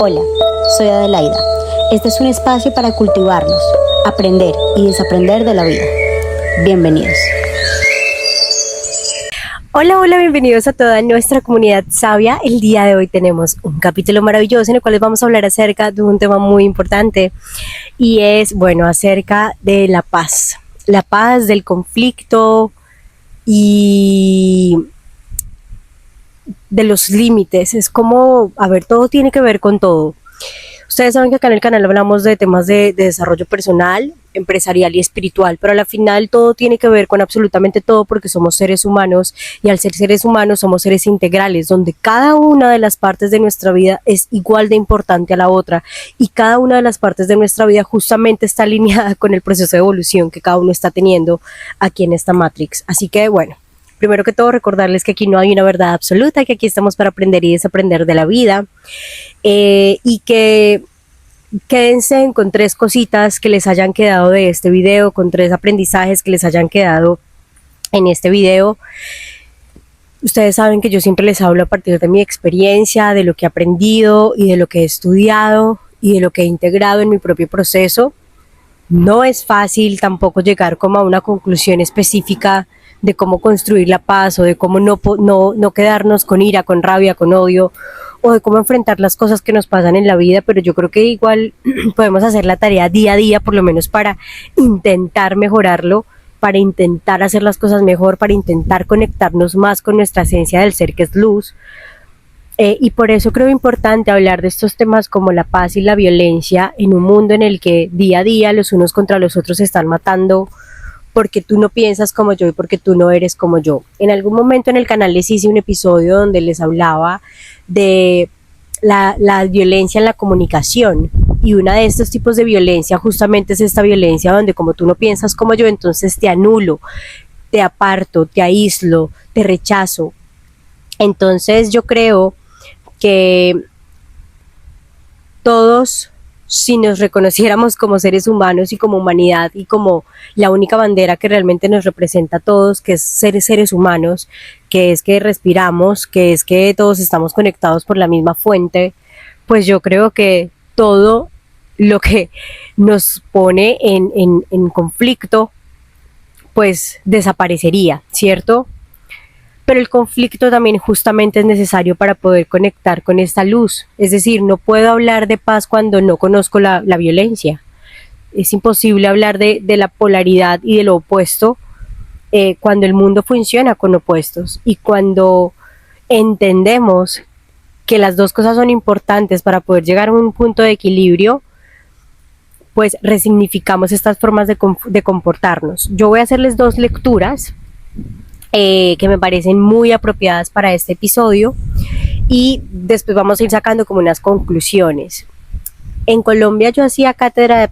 Hola, soy Adelaida. Este es un espacio para cultivarnos, aprender y desaprender de la vida. Bienvenidos. Hola, bienvenidos a toda nuestra comunidad sabia. El día de hoy tenemos un capítulo maravilloso en el cual les vamos a hablar acerca de un tema muy importante y es, acerca de la paz del conflicto y de los límites. Es como, todo tiene que ver con todo. Ustedes saben que acá en el canal hablamos de temas de desarrollo personal, empresarial y espiritual, pero al final todo tiene que ver con absolutamente todo porque somos seres humanos y al ser seres humanos somos seres integrales donde cada una de las partes de nuestra vida es igual de importante a la otra y cada una de las partes de nuestra vida justamente está alineada con el proceso de evolución que cada uno está teniendo aquí en esta Matrix. Así que primero que todo recordarles que aquí no hay una verdad absoluta, que aquí estamos para aprender y desaprender de la vida y que quédense con 3 cositas que les hayan quedado de este video, con 3 aprendizajes que les hayan quedado en este video. Ustedes saben que yo siempre les hablo a partir de mi experiencia, de lo que he aprendido y de lo que he estudiado y de lo que he integrado en mi propio proceso. No es fácil tampoco llegar como a una conclusión específica de cómo construir la paz o de cómo no quedarnos con ira, con rabia, con odio o de cómo enfrentar las cosas que nos pasan en la vida, pero yo creo que igual podemos hacer la tarea día a día, por lo menos para intentar mejorarlo, para intentar hacer las cosas mejor, para intentar conectarnos más con nuestra esencia del ser que es luz. Y por eso creo importante hablar de estos temas como la paz y la violencia en un mundo en el que día a día los unos contra los otros se están matando porque tú no piensas como yo y porque tú no eres como yo. En algún momento en el canal les hice un episodio donde les hablaba de la violencia en la comunicación y una de estos tipos de violencia justamente es esta violencia donde como tú no piensas como yo, entonces te anulo, te aparto, te aíslo, te rechazo. Entonces yo creo que todos, si nos reconociéramos como seres humanos y como humanidad y como la única bandera que realmente nos representa a todos, que es ser seres humanos, que es que respiramos, que es que todos estamos conectados por la misma fuente, pues yo creo que todo lo que nos pone en conflicto, pues desaparecería, ¿cierto? Pero el conflicto también justamente es necesario para poder conectar con esta luz. Es decir, no puedo hablar de paz cuando no conozco la violencia. Es imposible hablar de la polaridad y de lo opuesto cuando el mundo funciona con opuestos. Y cuando entendemos que las dos cosas son importantes para poder llegar a un punto de equilibrio, pues resignificamos estas formas de comportarnos. Yo voy a hacerles 2 lecturas que me parecen muy apropiadas para este episodio y después vamos a ir sacando como unas conclusiones. En Colombia yo hacíamos cátedra de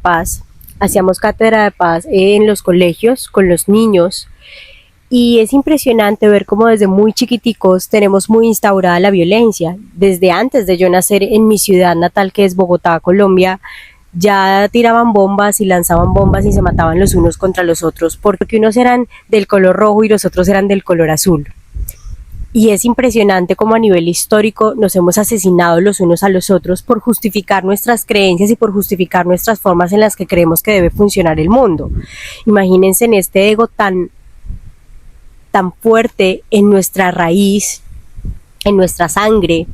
paz en los colegios con los niños y es impresionante ver cómo desde muy chiquiticos tenemos muy instaurada la violencia. Desde antes de yo nacer en mi ciudad natal que es Bogotá, Colombia, ya tiraban bombas y lanzaban bombas y se mataban los unos contra los otros porque unos eran del color rojo y los otros eran del color azul. Y es impresionante cómo a nivel histórico nos hemos asesinado los unos a los otros por justificar nuestras creencias y por justificar nuestras formas en las que creemos que debe funcionar el mundo. Imagínense en este ego tan fuerte en nuestra raíz, en nuestra sangre,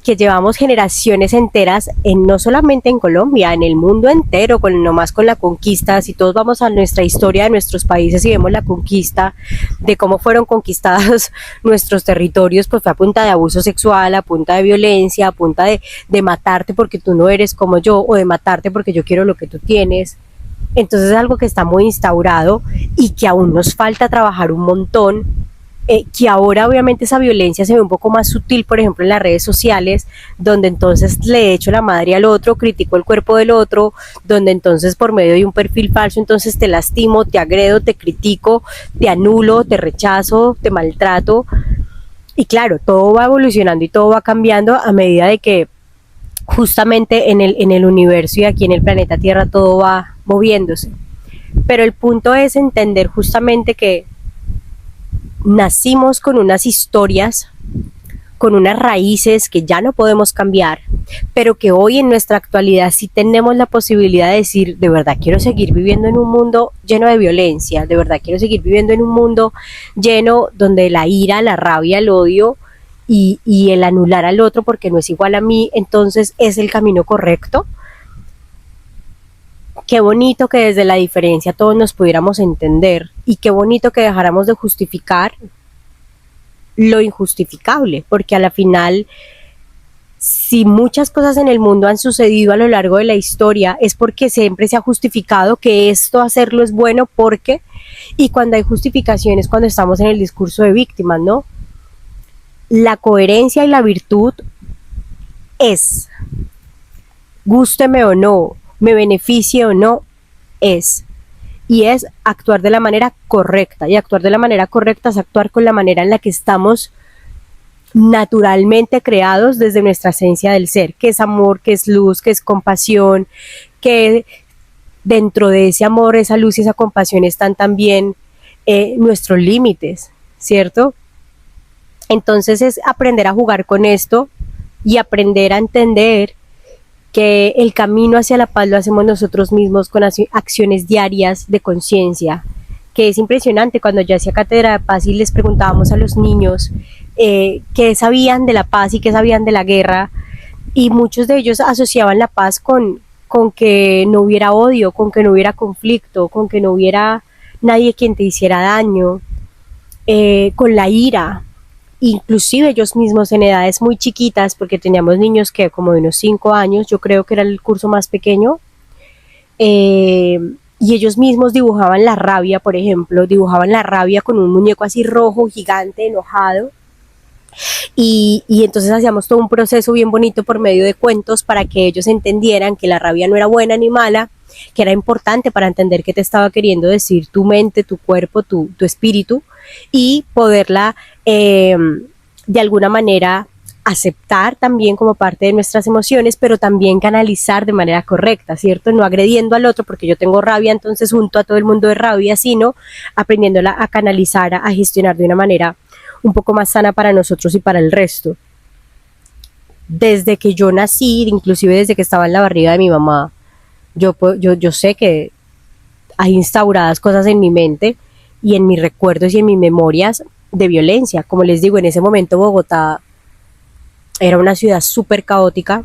que llevamos generaciones enteras no solamente en Colombia, en el mundo entero, nomás con la conquista. Si todos vamos a nuestra historia de nuestros países y vemos la conquista, de cómo fueron conquistados nuestros territorios, pues fue a punta de abuso sexual, a punta de violencia, a punta de matarte porque tú no eres como yo, o de matarte porque yo quiero lo que tú tienes. Entonces es algo que está muy instaurado y que aún nos falta trabajar un montón. Que ahora obviamente esa violencia se ve un poco más sutil, por ejemplo en las redes sociales, donde entonces le echo la madre al otro, critico el cuerpo del otro, donde entonces por medio de un perfil falso entonces te lastimo, te agredo, te critico, te anulo, te rechazo, te maltrato. Y claro, todo va evolucionando y todo va cambiando a medida de que justamente en el universo y aquí en el planeta Tierra todo va moviéndose. Pero el punto es entender justamente que nacimos con unas historias, con unas raíces que ya no podemos cambiar pero que hoy en nuestra actualidad sí tenemos la posibilidad de decir, de verdad quiero seguir viviendo en un mundo lleno de violencia, de verdad quiero seguir viviendo en un mundo lleno donde la ira, la rabia, el odio y el anular al otro porque no es igual a mí, entonces es el camino correcto. Qué bonito que desde la diferencia todos nos pudiéramos entender y qué bonito que dejáramos de justificar lo injustificable, porque a la final, si muchas cosas en el mundo han sucedido a lo largo de la historia, es porque siempre se ha justificado que esto hacerlo es bueno porque, y cuando hay justificaciones, cuando estamos en el discurso de víctimas, ¿no? La coherencia y la virtud es, gústeme o no, me beneficie o no, y es actuar de la manera correcta, y actuar de la manera correcta es actuar con la manera en la que estamos naturalmente creados desde nuestra esencia del ser, que es amor, que es luz, que es compasión, que dentro de ese amor, esa luz y esa compasión están también nuestros límites, ¿cierto? Entonces es aprender a jugar con esto y aprender a entender que el camino hacia la paz lo hacemos nosotros mismos con acciones diarias de conciencia, que es impresionante. Cuando yo hacía cátedra de paz y les preguntábamos a los niños qué sabían de la paz y qué sabían de la guerra, y muchos de ellos asociaban la paz con que no hubiera odio, con que no hubiera conflicto, con que no hubiera nadie quien te hiciera daño, con la ira. Inclusive ellos mismos en edades muy chiquitas, porque teníamos niños que como de unos 5 años, yo creo que era el curso más pequeño, y ellos mismos dibujaban la rabia, por ejemplo, dibujaban la rabia con un muñeco así rojo, gigante, enojado, y entonces hacíamos todo un proceso bien bonito por medio de cuentos para que ellos entendieran que la rabia no era buena ni mala, que era importante para entender qué te estaba queriendo decir tu mente, tu cuerpo, tu espíritu, y poderla de alguna manera aceptar también como parte de nuestras emociones, pero también canalizar de manera correcta, ¿cierto? No agrediendo al otro porque yo tengo rabia, entonces junto a todo el mundo de rabia, sino aprendiéndola a canalizar, a gestionar de una manera un poco más sana para nosotros y para el resto. Desde que yo nací, inclusive desde que estaba en la barriga de mi mamá, yo sé que hay instauradas cosas en mi mente y en mis recuerdos y en mis memorias de violencia. Como les digo, en ese momento Bogotá era una ciudad súper caótica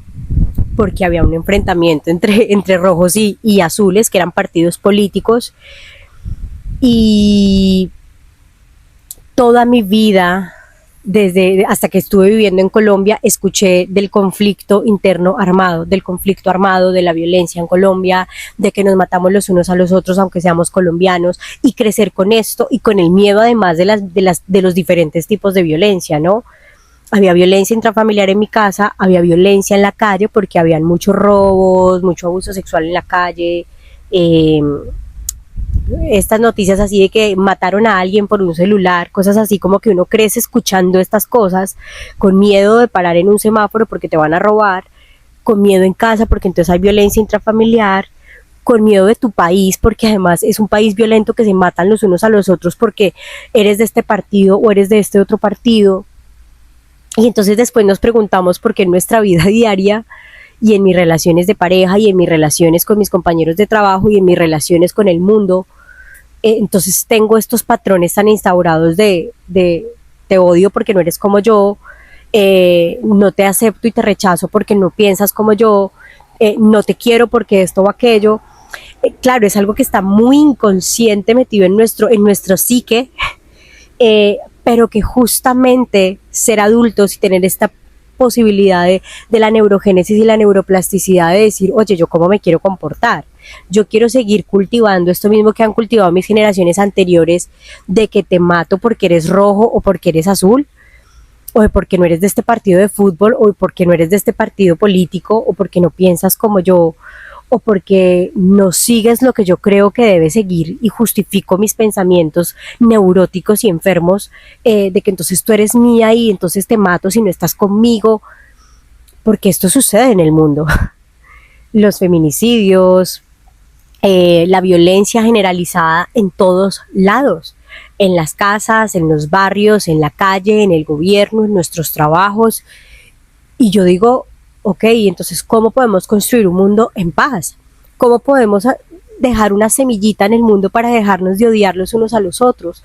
porque había un enfrentamiento entre rojos y azules, que eran partidos políticos, y toda mi vida, desde hasta que estuve viviendo en Colombia, escuché del conflicto interno armado, del conflicto armado, de la violencia en Colombia, de que nos matamos los unos a los otros aunque seamos colombianos, y crecer con esto y con el miedo además de los diferentes tipos de violencia, ¿no? Había violencia intrafamiliar en mi casa, había violencia en la calle porque habían muchos robos, mucho abuso sexual en la calle, estas noticias así de que mataron a alguien por un celular, cosas así, como que uno crece escuchando estas cosas con miedo de parar en un semáforo porque te van a robar, con miedo en casa porque entonces hay violencia intrafamiliar, con miedo de tu país porque además es un país violento que se matan los unos a los otros porque eres de este partido o eres de este otro partido. Y entonces después nos preguntamos por qué en nuestra vida diaria y en mis relaciones de pareja y en mis relaciones con mis compañeros de trabajo y en mis relaciones con el mundo, entonces tengo estos patrones tan instaurados de te odio porque no eres como yo, no te acepto y te rechazo porque no piensas como yo, no te quiero porque esto o aquello. Claro, es algo que está muy inconsciente metido en nuestro psique, pero que justamente ser adultos y tener esta posibilidad de la neurogénesis y la neuroplasticidad de decir, oye, ¿yo cómo me quiero comportar? Yo quiero seguir cultivando esto mismo que han cultivado mis generaciones anteriores, de que te mato porque eres rojo o porque eres azul, o de porque no eres de este partido de fútbol, o porque no eres de este partido político, o porque no piensas como yo, o porque no sigues lo que yo creo que debe seguir y justifico mis pensamientos neuróticos y enfermos, de que entonces tú eres mía y entonces te mato si no estás conmigo, porque esto sucede en el mundo. Los feminicidios, la violencia generalizada en todos lados, en las casas, en los barrios, en la calle, en el gobierno, en nuestros trabajos. Y yo digo, ok, entonces ¿cómo podemos construir un mundo en paz? ¿Cómo podemos dejar una semillita en el mundo para dejarnos de odiar los unos a los otros?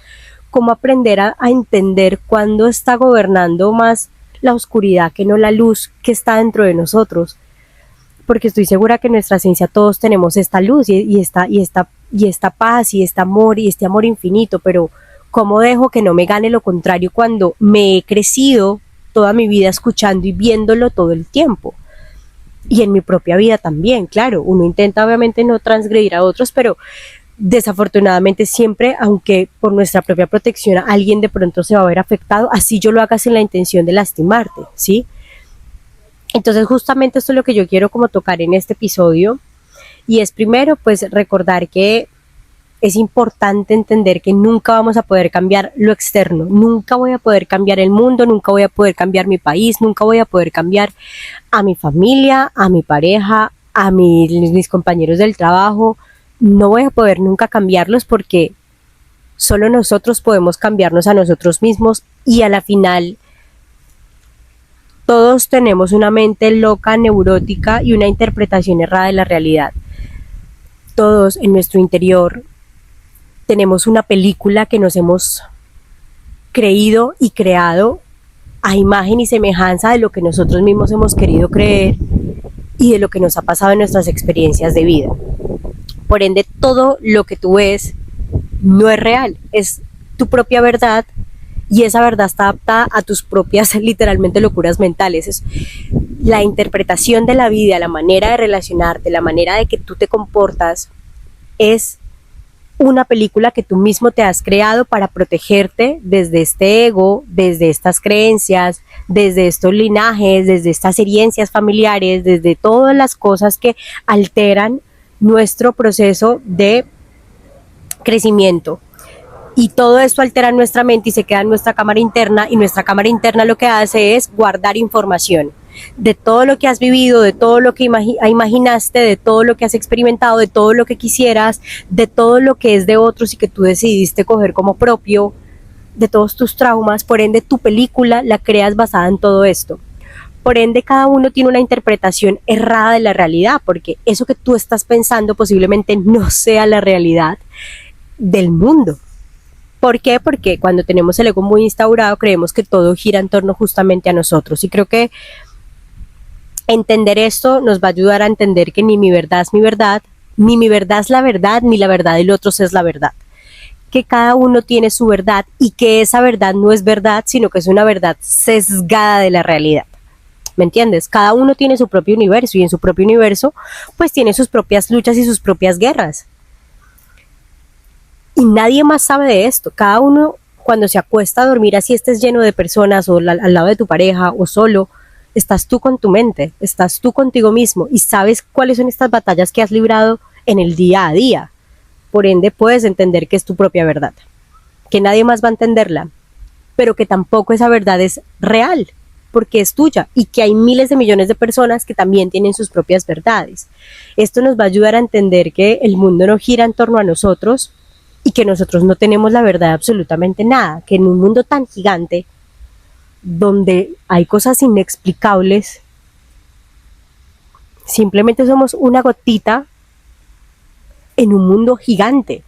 ¿Cómo aprender a entender cuándo está gobernando más la oscuridad que no la luz que está dentro de nosotros? Porque estoy segura que en nuestra esencia todos tenemos esta luz y esta paz y este amor infinito, pero ¿cómo dejo que no me gane lo contrario cuando me he crecido toda mi vida escuchando y viéndolo todo el tiempo? Y en mi propia vida también, claro, uno intenta obviamente no transgredir a otros, pero desafortunadamente siempre, aunque por nuestra propia protección alguien de pronto se va a ver afectado, así yo lo haga sin la intención de lastimarte, ¿sí? Entonces justamente esto es lo que yo quiero como tocar en este episodio, y es primero pues recordar que es importante entender que nunca vamos a poder cambiar lo externo, nunca voy a poder cambiar el mundo, nunca voy a poder cambiar mi país, nunca voy a poder cambiar a mi familia, a mi pareja, a mis compañeros del trabajo, no voy a poder nunca cambiarlos porque solo nosotros podemos cambiarnos a nosotros mismos, y a la final todos tenemos una mente loca, neurótica y una interpretación errada de la realidad. Todos en nuestro interior tenemos una película que nos hemos creído y creado a imagen y semejanza de lo que nosotros mismos hemos querido creer y de lo que nos ha pasado en nuestras experiencias de vida. Por ende, todo lo que tú ves no es real, es tu propia verdad, y esa verdad está adaptada a tus propias, literalmente, locuras mentales. Es la interpretación de la vida, la manera de relacionarte, la manera de que tú te comportas, es una película que tú mismo te has creado para protegerte desde este ego, desde estas creencias, desde estos linajes, desde estas herencias familiares, desde todas las cosas que alteran nuestro proceso de crecimiento. Y todo esto altera nuestra mente y se queda en nuestra cámara interna, y nuestra cámara interna lo que hace es guardar información de todo lo que has vivido, de todo lo que imaginaste, de todo lo que has experimentado, de todo lo que quisieras, de todo lo que es de otros y que tú decidiste coger como propio, de todos tus traumas. Por ende, tu película la creas basada en todo esto. Por ende, cada uno tiene una interpretación errada de la realidad, porque eso que tú estás pensando posiblemente no sea la realidad del mundo. ¿Por qué? Porque cuando tenemos el ego muy instaurado, creemos que todo gira en torno justamente a nosotros. Y creo que entender esto nos va a ayudar a entender que ni mi verdad es mi verdad, ni mi verdad es la verdad, ni la verdad del otro es la verdad. Que cada uno tiene su verdad y que esa verdad no es verdad, sino que es una verdad sesgada de la realidad. ¿Me entiendes? Cada uno tiene su propio universo, y en su propio universo pues tiene sus propias luchas y sus propias guerras. Y nadie más sabe de esto. Cada uno, cuando se acuesta a dormir, así estés lleno de personas o al lado de tu pareja o solo, estás tú con tu mente, estás tú contigo mismo y sabes cuáles son estas batallas que has librado en el día a día. Por ende, puedes entender que es tu propia verdad, que nadie más va a entenderla, pero que tampoco esa verdad es real, porque es tuya, y que hay miles de millones de personas que también tienen sus propias verdades. Esto nos va a ayudar a entender que el mundo no gira en torno a nosotros, y que nosotros no tenemos la verdad de absolutamente nada, que en un mundo tan gigante, donde hay cosas inexplicables, simplemente somos una gotita en un mundo gigante,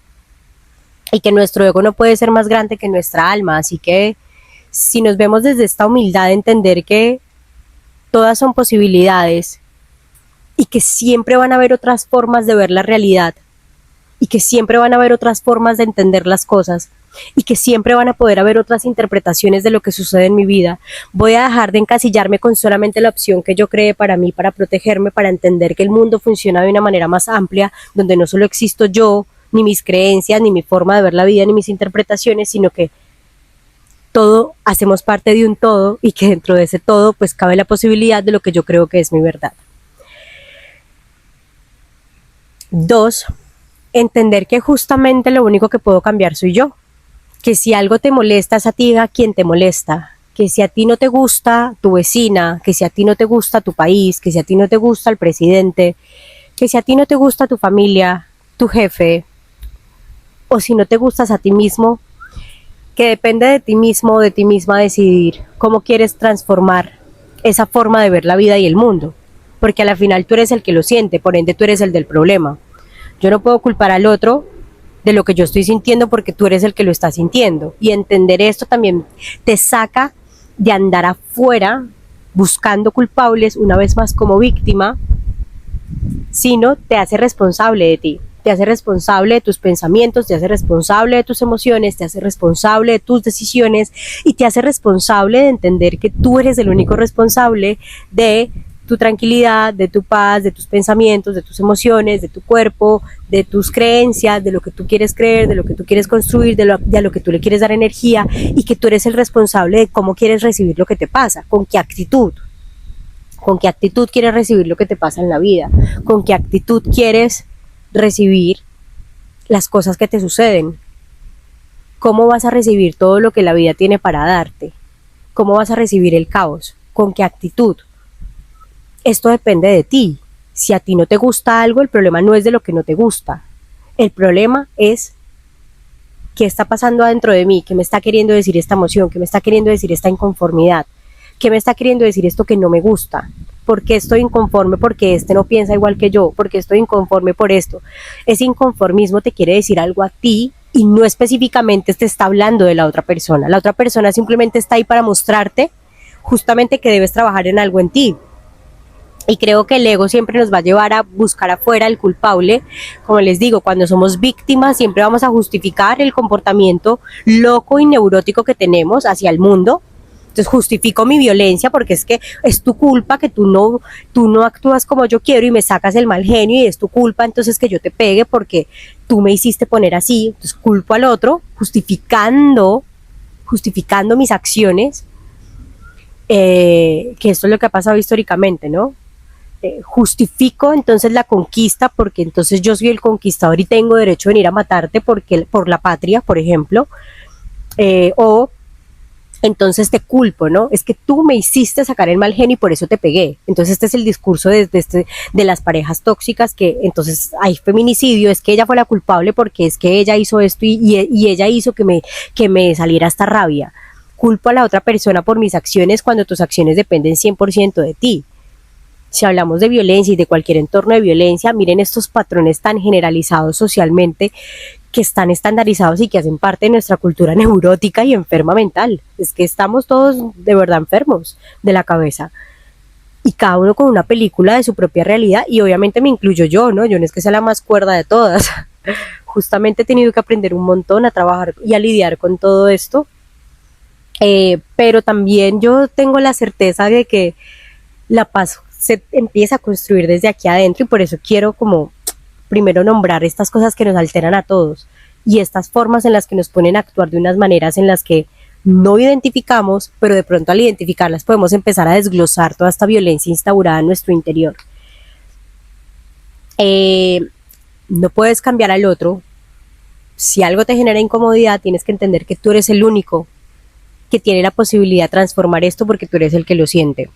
y que nuestro ego no puede ser más grande que nuestra alma. Así que si nos vemos desde esta humildad de entender que todas son posibilidades, y que siempre van a haber otras formas de ver la realidad, y que siempre van a haber otras formas de entender las cosas, y que siempre van a poder haber otras interpretaciones de lo que sucede en mi vida, voy a dejar de encasillarme con solamente la opción que yo creé para mí, para protegerme, para entender que el mundo funciona de una manera más amplia, donde no solo existo yo, ni mis creencias, ni mi forma de ver la vida, ni mis interpretaciones, sino que todo hacemos parte de un todo, y que dentro de ese todo pues cabe la posibilidad de lo que yo creo que es mi verdad. 2, entender que justamente lo único que puedo cambiar soy yo. Que si algo te molesta es a ti a quien te molesta. Que si a ti no te gusta tu vecina, que si a ti no te gusta tu país, que si a ti no te gusta el presidente, que si a ti no te gusta tu familia, tu jefe, o si no te gustas a ti mismo, que depende de ti mismo o de ti misma decidir cómo quieres transformar esa forma de ver la vida y el mundo. porque a la final tú eres el que lo siente, por ende tú eres el del problema. Yo no puedo culpar al otro de lo que yo estoy sintiendo porque tú eres el que lo está sintiendo. Y entender esto también te saca de andar afuera buscando culpables, una vez más como víctima, sino te hace responsable de ti, te hace responsable de tus pensamientos, te hace responsable de tus emociones, te hace responsable de tus decisiones y te hace responsable de entender que tú eres el único responsable de tu tranquilidad, de tu paz, de tus pensamientos, de tus emociones, de tu cuerpo, de tus creencias, de lo que tú quieres creer, de lo que tú quieres construir, de a lo que tú le quieres dar energía, y que tú eres el responsable de cómo quieres recibir lo que te pasa, con qué actitud quieres recibir lo que te pasa en la vida, con qué actitud quieres recibir las cosas que te suceden, cómo vas a recibir todo lo que la vida tiene para darte, cómo vas a recibir el caos, con qué actitud. Esto depende de ti. Si a ti no te gusta algo, el problema no es de lo que no te gusta. El problema es qué está pasando adentro de mí, qué me está queriendo decir esta emoción, qué me está queriendo decir esta inconformidad, qué me está queriendo decir esto que no me gusta. ¿Por qué estoy inconforme? Porque este no piensa igual que yo. ¿Por qué estoy inconforme por esto? Ese inconformismo te quiere decir algo a ti y no específicamente te está hablando de la otra persona. La otra persona simplemente está ahí para mostrarte justamente que debes trabajar en algo en ti. Y creo que el ego siempre nos va a llevar a buscar afuera el culpable. Como les digo, cuando somos víctimas siempre vamos a justificar el comportamiento loco y neurótico que tenemos hacia el mundo. Entonces justifico mi violencia porque es que es tu culpa que tú no actúas como yo quiero y me sacas el mal genio, y es tu culpa entonces que yo te pegue porque tú me hiciste poner así. Entonces culpo al otro justificando mis acciones, que esto es lo que ha pasado históricamente, ¿no? Justifico entonces la conquista porque entonces yo soy el conquistador y tengo derecho a venir a matarte por la patria, por ejemplo, o entonces te culpo, ¿no? Es que tú me hiciste sacar el mal genio y por eso te pegué. Entonces este es el discurso de las parejas tóxicas, que entonces hay feminicidio, es que ella fue la culpable porque es que ella hizo esto y ella hizo que me saliera esta rabia. Culpo a la otra persona por mis acciones cuando tus acciones dependen 100% de ti. Si hablamos de violencia y de cualquier entorno de violencia, miren estos patrones tan generalizados socialmente que están estandarizados y que hacen parte de nuestra cultura neurótica y enferma mental. Es que estamos todos de verdad enfermos de la cabeza. Y cada uno con una película de su propia realidad, y obviamente me incluyo yo, ¿no? Yo no es que sea la más cuerda de todas. Justamente he tenido que aprender un montón a trabajar y a lidiar con todo esto. Pero también yo tengo la certeza de que la paz se empieza a construir desde aquí adentro, y por eso quiero como primero nombrar estas cosas que nos alteran a todos y estas formas en las que nos ponen a actuar de unas maneras en las que no identificamos, pero de pronto al identificarlas podemos empezar a desglosar toda esta violencia instaurada en nuestro interior. No puedes cambiar al otro. Si algo te genera incomodidad, tienes que entender que tú eres el único que tiene la posibilidad de transformar esto porque tú eres el que lo siente.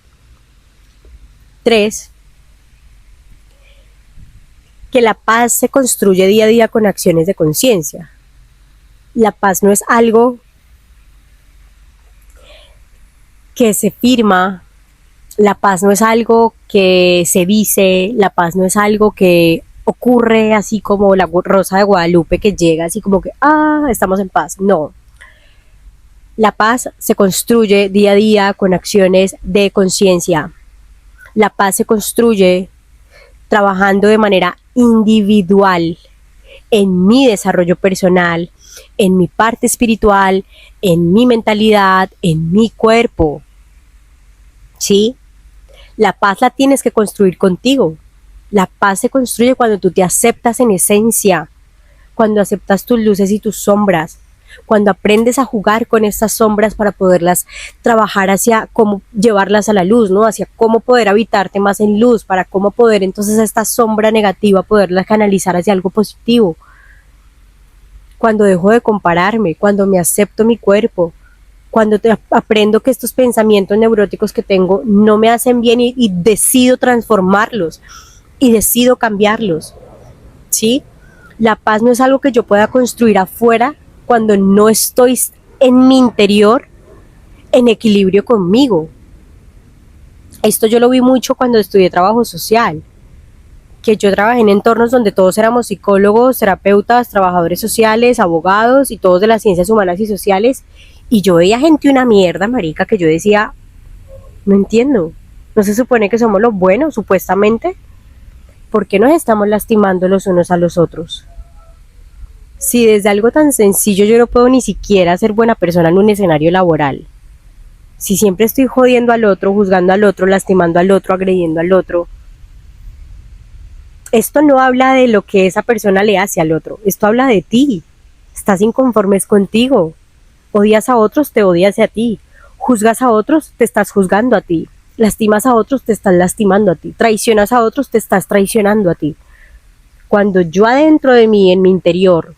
3. Que la paz se construye día a día con acciones de conciencia. La paz no es algo que se firma, la paz no es algo que se dice, la paz no es algo que ocurre así como la rosa de Guadalupe que llega así como que, estamos en paz. No. La paz se construye día a día con acciones de conciencia. La paz se construye trabajando de manera individual en mi desarrollo personal, en mi parte espiritual, en mi mentalidad, en mi cuerpo. ¿Sí? La paz la tienes que construir contigo. La paz se construye cuando tú te aceptas en esencia, cuando aceptas tus luces y tus sombras, cuando aprendes a jugar con estas sombras para poderlas trabajar hacia cómo llevarlas a la luz, ¿no? Hacia cómo poder habitarte más en luz, para cómo poder entonces esta sombra negativa poderla canalizar hacia algo positivo. Cuando dejo de compararme, cuando me acepto mi cuerpo, cuando aprendo que estos pensamientos neuróticos que tengo no me hacen bien y decido transformarlos y decido cambiarlos, ¿sí? La paz no es algo que yo pueda construir afuera cuando no estoy en mi interior en equilibrio conmigo. Esto yo lo vi mucho cuando estudié trabajo social, que yo trabajé en entornos donde todos éramos psicólogos, terapeutas, trabajadores sociales, abogados y todos de las ciencias humanas y sociales, y yo veía gente una mierda, marica, que yo decía, no entiendo, ¿no se supone que somos los buenos, supuestamente? ¿Por qué nos estamos lastimando los unos a los otros? Si desde algo tan sencillo yo no puedo ni siquiera ser buena persona en un escenario laboral, si siempre estoy jodiendo al otro, juzgando al otro, lastimando al otro, agrediendo al otro, esto no habla de lo que esa persona le hace al otro, esto habla de ti. Estás inconformes contigo, odias a otros, te odias a ti, juzgas a otros, te estás juzgando a ti, lastimas a otros, te estás lastimando a ti, traicionas a otros, te estás traicionando a ti. Cuando yo adentro de mí, en mi interior,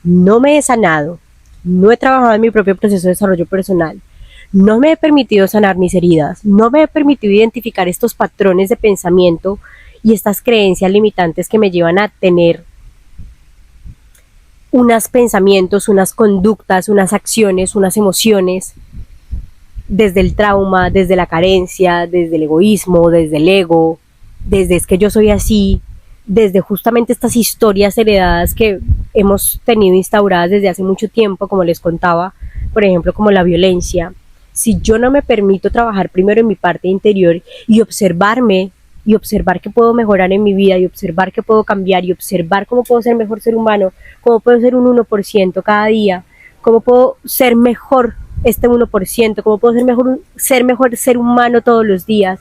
no me he sanado, no he trabajado en mi propio proceso de desarrollo personal, no me he permitido sanar mis heridas, no me he permitido identificar estos patrones de pensamiento y estas creencias limitantes que me llevan a tener unos pensamientos, unas conductas, unas acciones, unas emociones, desde el trauma, desde la carencia, desde el egoísmo, desde el ego, desde es que yo soy así, desde justamente estas historias heredadas que hemos tenido instauradas desde hace mucho tiempo, como les contaba, por ejemplo, como la violencia. Si yo no me permito trabajar primero en mi parte interior y observarme y observar qué puedo mejorar en mi vida y observar qué puedo cambiar y observar cómo puedo ser mejor ser humano, cómo puedo ser un 1% cada día, cómo puedo ser mejor este 1%, cómo puedo ser mejor ser humano todos los días.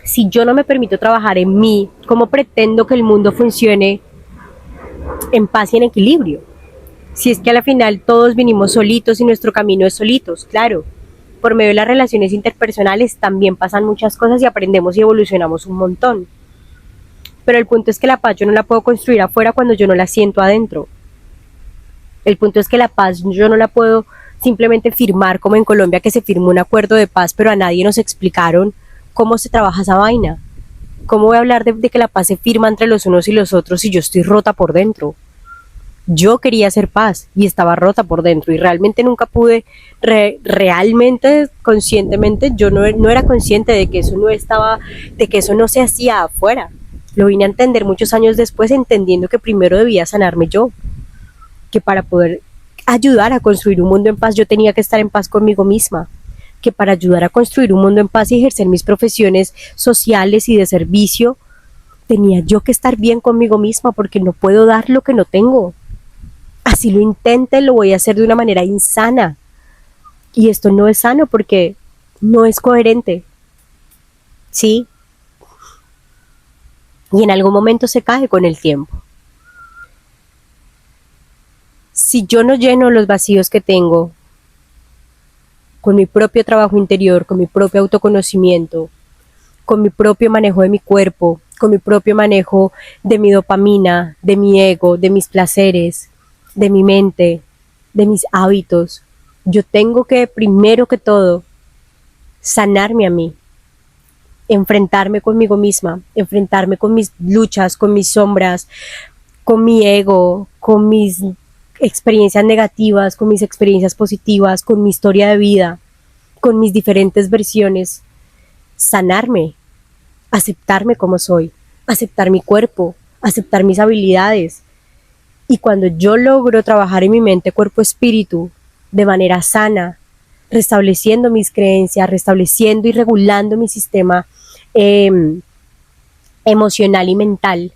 Si yo no me permito trabajar en mí, ¿cómo pretendo que el mundo funcione en paz y en equilibrio? Si es que a la final todos vinimos solitos y nuestro camino es solitos, claro. Por medio de las relaciones interpersonales también pasan muchas cosas y aprendemos y evolucionamos un montón. Pero el punto es que la paz yo no la puedo construir afuera cuando yo no la siento adentro. El punto es que la paz yo no la puedo simplemente firmar como en Colombia, que se firmó un acuerdo de paz, pero a nadie nos explicaron cómo se trabaja esa vaina. ¿Cómo voy a hablar de que la paz se firma entre los unos y los otros si yo estoy rota por dentro? Yo quería hacer paz y estaba rota por dentro y realmente nunca pude, realmente, conscientemente, yo no era consciente de que eso no estaba, de que eso no se hacía afuera. Lo vine a entender muchos años después, entendiendo que primero debía sanarme yo, que para poder ayudar a construir un mundo en paz yo tenía que estar en paz conmigo misma, que para ayudar a construir un mundo en paz y ejercer mis profesiones sociales y de servicio, tenía yo que estar bien conmigo misma porque no puedo dar lo que no tengo. Así lo intente, lo voy a hacer de una manera insana. Y esto no es sano porque no es coherente. ¿Sí? Y en algún momento se cae con el tiempo. Si yo no lleno los vacíos que tengo con mi propio trabajo interior, con mi propio autoconocimiento, con mi propio manejo de mi cuerpo, con mi propio manejo de mi dopamina, de mi ego, de mis placeres, de mi mente, de mis hábitos, yo tengo que, primero que todo, sanarme a mí, enfrentarme conmigo misma, enfrentarme con mis luchas, con mis sombras, con mi ego, con mis experiencias negativas, con mis experiencias positivas, con mi historia de vida, con mis diferentes versiones, sanarme, aceptarme como soy, aceptar mi cuerpo, aceptar mis habilidades. Y cuando yo logro trabajar en mi mente, cuerpo, espíritu de manera sana, restableciendo mis creencias, restableciendo y regulando mi sistema emocional y mental,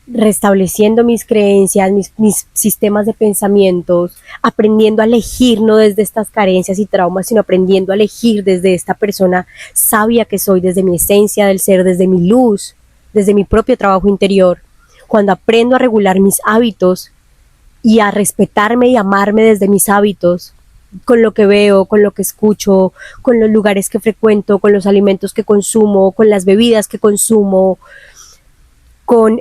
restableciendo mis creencias, mis sistemas de pensamientos, aprendiendo a elegir no desde estas carencias y traumas, sino aprendiendo a elegir desde esta persona sabia que soy, desde mi esencia del ser, desde mi luz, desde mi propio trabajo interior. Cuando aprendo a regular mis hábitos y a respetarme y amarme desde mis hábitos, con lo que veo, con lo que escucho, con los lugares que frecuento, con los alimentos que consumo, con las bebidas que consumo, con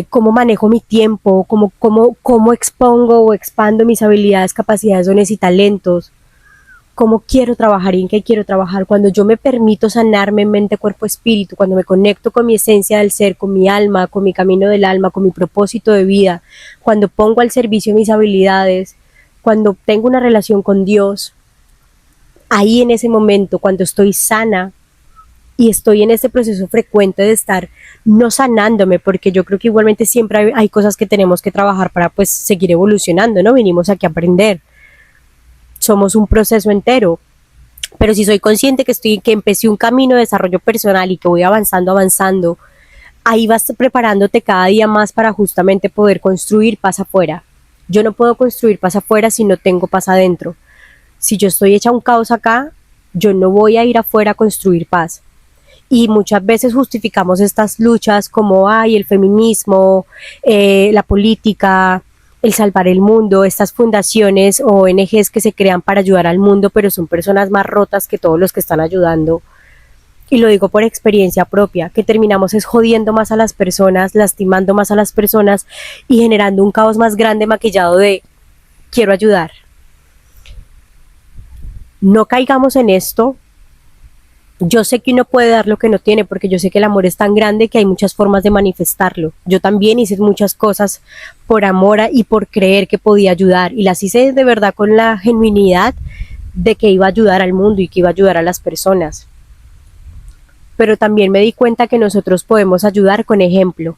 cómo manejo mi tiempo, cómo expongo o expando mis habilidades, capacidades, dones y talentos, cómo quiero trabajar y en qué quiero trabajar. Cuando yo me permito sanarme en mente, cuerpo, espíritu, cuando me conecto con mi esencia del ser, con mi alma, con mi camino del alma, con mi propósito de vida, cuando pongo al servicio mis habilidades, cuando tengo una relación con Dios, ahí en ese momento, cuando estoy sana y estoy en ese proceso frecuente de estar no sanándome, porque yo creo que igualmente siempre hay cosas que tenemos que trabajar para pues seguir evolucionando, ¿no? Vinimos aquí a aprender. Somos un proceso entero. Pero si soy consciente que empecé un camino de desarrollo personal y que voy avanzando, ahí vas preparándote cada día más para justamente poder construir paz afuera. Yo no puedo construir paz afuera si no tengo paz adentro. Si yo estoy hecha un caos acá, yo no voy a ir afuera a construir paz. Y muchas veces justificamos estas luchas como ay, el feminismo, la política, el salvar el mundo, estas fundaciones o ONGs que se crean para ayudar al mundo, pero son personas más rotas que todos los que están ayudando. Y lo digo por experiencia propia, que terminamos es jodiendo más a las personas, lastimando más a las personas y generando un caos más grande maquillado de quiero ayudar. No caigamos en esto. Yo sé que uno puede dar lo que no tiene, porque yo sé que el amor es tan grande que hay muchas formas de manifestarlo. Yo también hice muchas cosas por amor y por creer que podía ayudar, y las hice de verdad con la genuinidad de que iba a ayudar al mundo y que iba a ayudar a las personas. Pero también me di cuenta que nosotros podemos ayudar con ejemplo,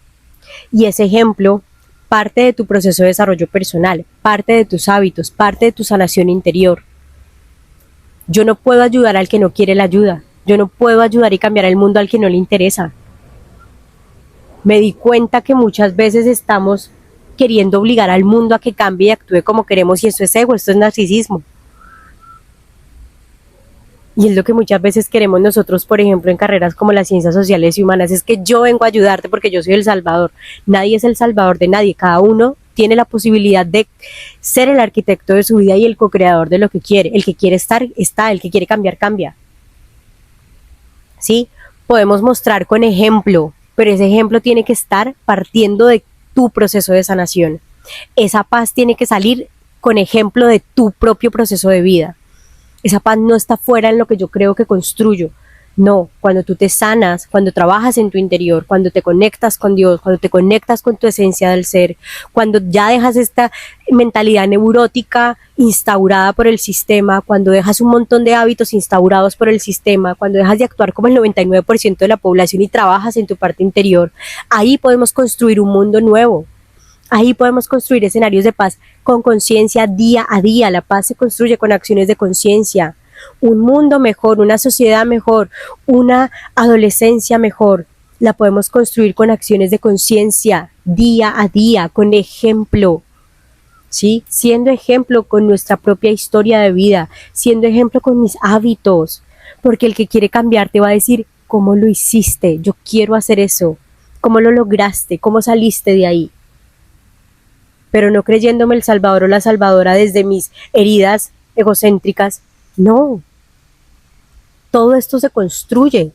y ese ejemplo parte de tu proceso de desarrollo personal, parte de tus hábitos, parte de tu sanación interior. Yo no puedo ayudar al que no quiere la ayuda. Yo no puedo ayudar y cambiar el mundo al que no le interesa. Me di cuenta que muchas veces estamos queriendo obligar al mundo a que cambie y actúe como queremos, y eso es ego, esto es narcisismo. Y es lo que muchas veces queremos nosotros, por ejemplo, en carreras como las ciencias sociales y humanas, es que yo vengo a ayudarte porque yo soy el salvador. Nadie es el salvador de nadie, cada uno tiene la posibilidad de ser el arquitecto de su vida y el co-creador de lo que quiere. El que quiere estar, está, el que quiere cambiar, cambia. ¿Sí? Podemos mostrar con ejemplo, pero ese ejemplo tiene que estar partiendo de tu proceso de sanación. Esa paz tiene que salir con ejemplo de tu propio proceso de vida. Esa paz no está fuera en lo que yo creo que construyo. No, cuando tú te sanas, cuando trabajas en tu interior, cuando te conectas con Dios, cuando te conectas con tu esencia del ser, cuando ya dejas esta mentalidad neurótica instaurada por el sistema, cuando dejas un montón de hábitos instaurados por el sistema, cuando dejas de actuar como el 99% de la población y trabajas en tu parte interior, ahí podemos construir un mundo nuevo. Ahí podemos construir escenarios de paz con conciencia día a día. La paz se construye con acciones de conciencia. Un mundo mejor, una sociedad mejor, una adolescencia mejor, la podemos construir con acciones de conciencia día a día, con ejemplo, ¿sí? Siendo ejemplo con nuestra propia historia de vida, siendo ejemplo con mis hábitos, porque el que quiere cambiar te va a decir, ¿cómo lo hiciste? Yo quiero hacer eso. ¿Cómo lo lograste? ¿Cómo saliste de ahí? Pero no creyéndome el salvador o la salvadora desde mis heridas egocéntricas. No, todo esto se construye,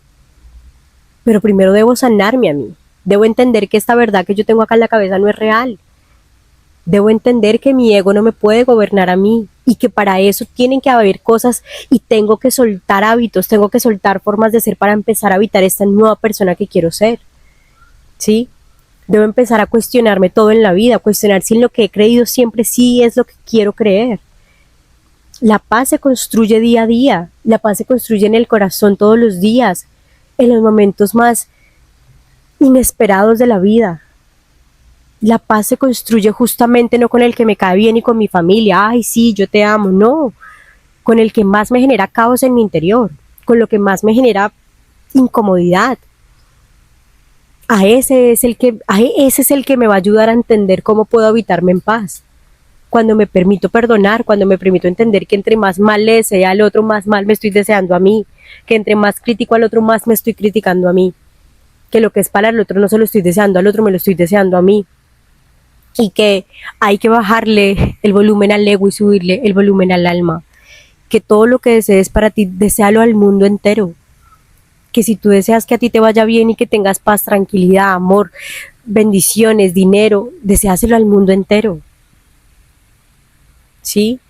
pero primero debo sanarme a mí, debo entender que esta verdad que yo tengo acá en la cabeza no es real, debo entender que mi ego no me puede gobernar a mí y que para eso tienen que haber cosas y tengo que soltar hábitos, tengo que soltar formas de ser para empezar a habitar esta nueva persona que quiero ser, ¿sí? Debo empezar a cuestionarme todo en la vida, cuestionar si en lo que he creído siempre sí es lo que quiero creer. La paz se construye día a día, la paz se construye en el corazón todos los días, en los momentos más inesperados de la vida. La paz se construye justamente no con el que me cae bien y con mi familia, ay sí, yo te amo, no, con el que más me genera caos en mi interior, con lo que más me genera incomodidad. Ese es el que me va a ayudar a entender cómo puedo habitarme en paz. Cuando me permito perdonar, cuando me permito entender que entre más mal le desea al otro, más mal me estoy deseando a mí, que entre más critico al otro, más me estoy criticando a mí, que lo que es para el otro no se lo estoy deseando al otro, me lo estoy deseando a mí, y que hay que bajarle el volumen al ego y subirle el volumen al alma, que todo lo que desees para ti, deséalo al mundo entero, que si tú deseas que a ti te vaya bien y que tengas paz, tranquilidad, amor, bendiciones, dinero, deséaselo al mundo entero. ¿Sí?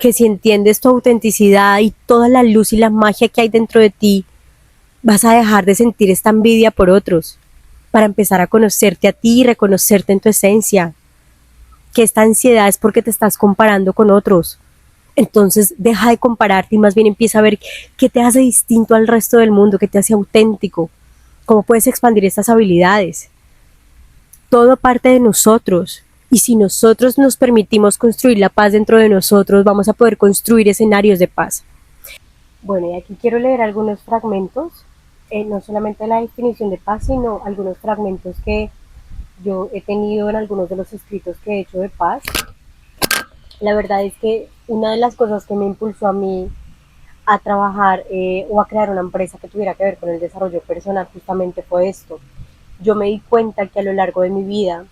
Que si entiendes tu autenticidad y toda la luz y la magia que hay dentro de ti, vas a dejar de sentir esta envidia por otros, para empezar a conocerte a ti y reconocerte en tu esencia. Que esta ansiedad es porque te estás comparando con otros. Entonces deja de compararte y más bien empieza a ver qué te hace distinto al resto del mundo, qué te hace auténtico, cómo puedes expandir estas habilidades. Todo parte de nosotros. Y si nosotros nos permitimos construir la paz dentro de nosotros, vamos a poder construir escenarios de paz. Bueno, y aquí quiero leer algunos fragmentos, no solamente la definición de paz, sino algunos fragmentos que yo he tenido en algunos de los escritos que he hecho de paz. La verdad es que una de las cosas que me impulsó a mí a trabajar o a crear una empresa que tuviera que ver con el desarrollo personal justamente fue esto. Yo me di cuenta que a lo largo de mi vida,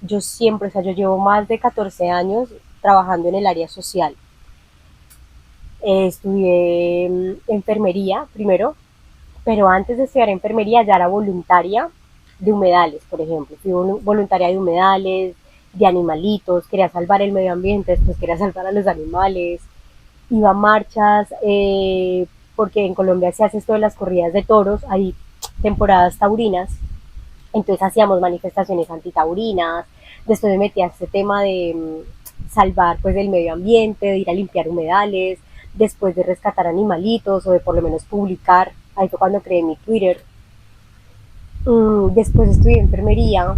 yo siempre, yo llevo más de 14 años trabajando en el área social. Estudié enfermería primero, pero antes de estudiar enfermería ya era voluntaria de humedales, por ejemplo. Fui voluntaria de humedales, de animalitos, quería salvar el medio ambiente, después quería salvar a los animales. Iba a marchas, porque en Colombia se hace esto de las corridas de toros, hay temporadas taurinas, entonces hacíamos manifestaciones antitaurinas. Después me metí a este tema de salvar pues el medio ambiente, de ir a limpiar humedales, después de rescatar animalitos o de por lo menos publicar. Ahí fue cuando creé mi Twitter. Después estudié enfermería,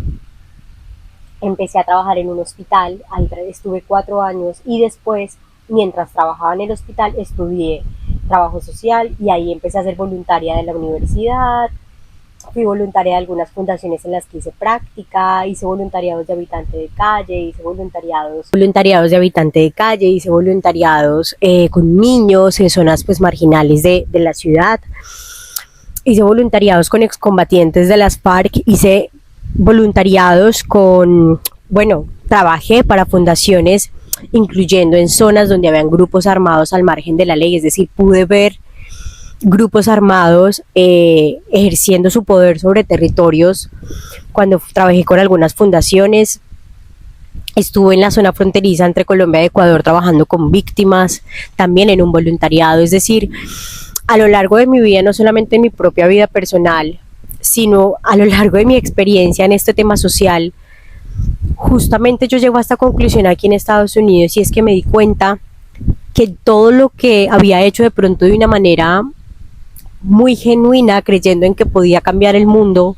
empecé a trabajar en un hospital, ahí estuve 4 años y después, mientras trabajaba en el hospital, estudié trabajo social y ahí empecé a ser voluntaria de la universidad. Fui voluntaria de algunas fundaciones en las que hice práctica, hice voluntariados de habitante de calle, hice voluntariados de habitante de calle, hice voluntariados con niños en zonas pues marginales de la ciudad, hice voluntariados con excombatientes de las FARC, hice voluntariados con, trabajé para fundaciones incluyendo en zonas donde habían grupos armados al margen de la ley, es decir, pude ver grupos armados ejerciendo su poder sobre territorios. Cuando trabajé con algunas fundaciones, estuve en la zona fronteriza entre Colombia y Ecuador trabajando con víctimas, también en un voluntariado. Es decir, a lo largo de mi vida, no solamente en mi propia vida personal, sino a lo largo de mi experiencia en este tema social, justamente yo llego a esta conclusión aquí en Estados Unidos, y es que me di cuenta que todo lo que había hecho de pronto de una manera muy genuina, creyendo en que podía cambiar el mundo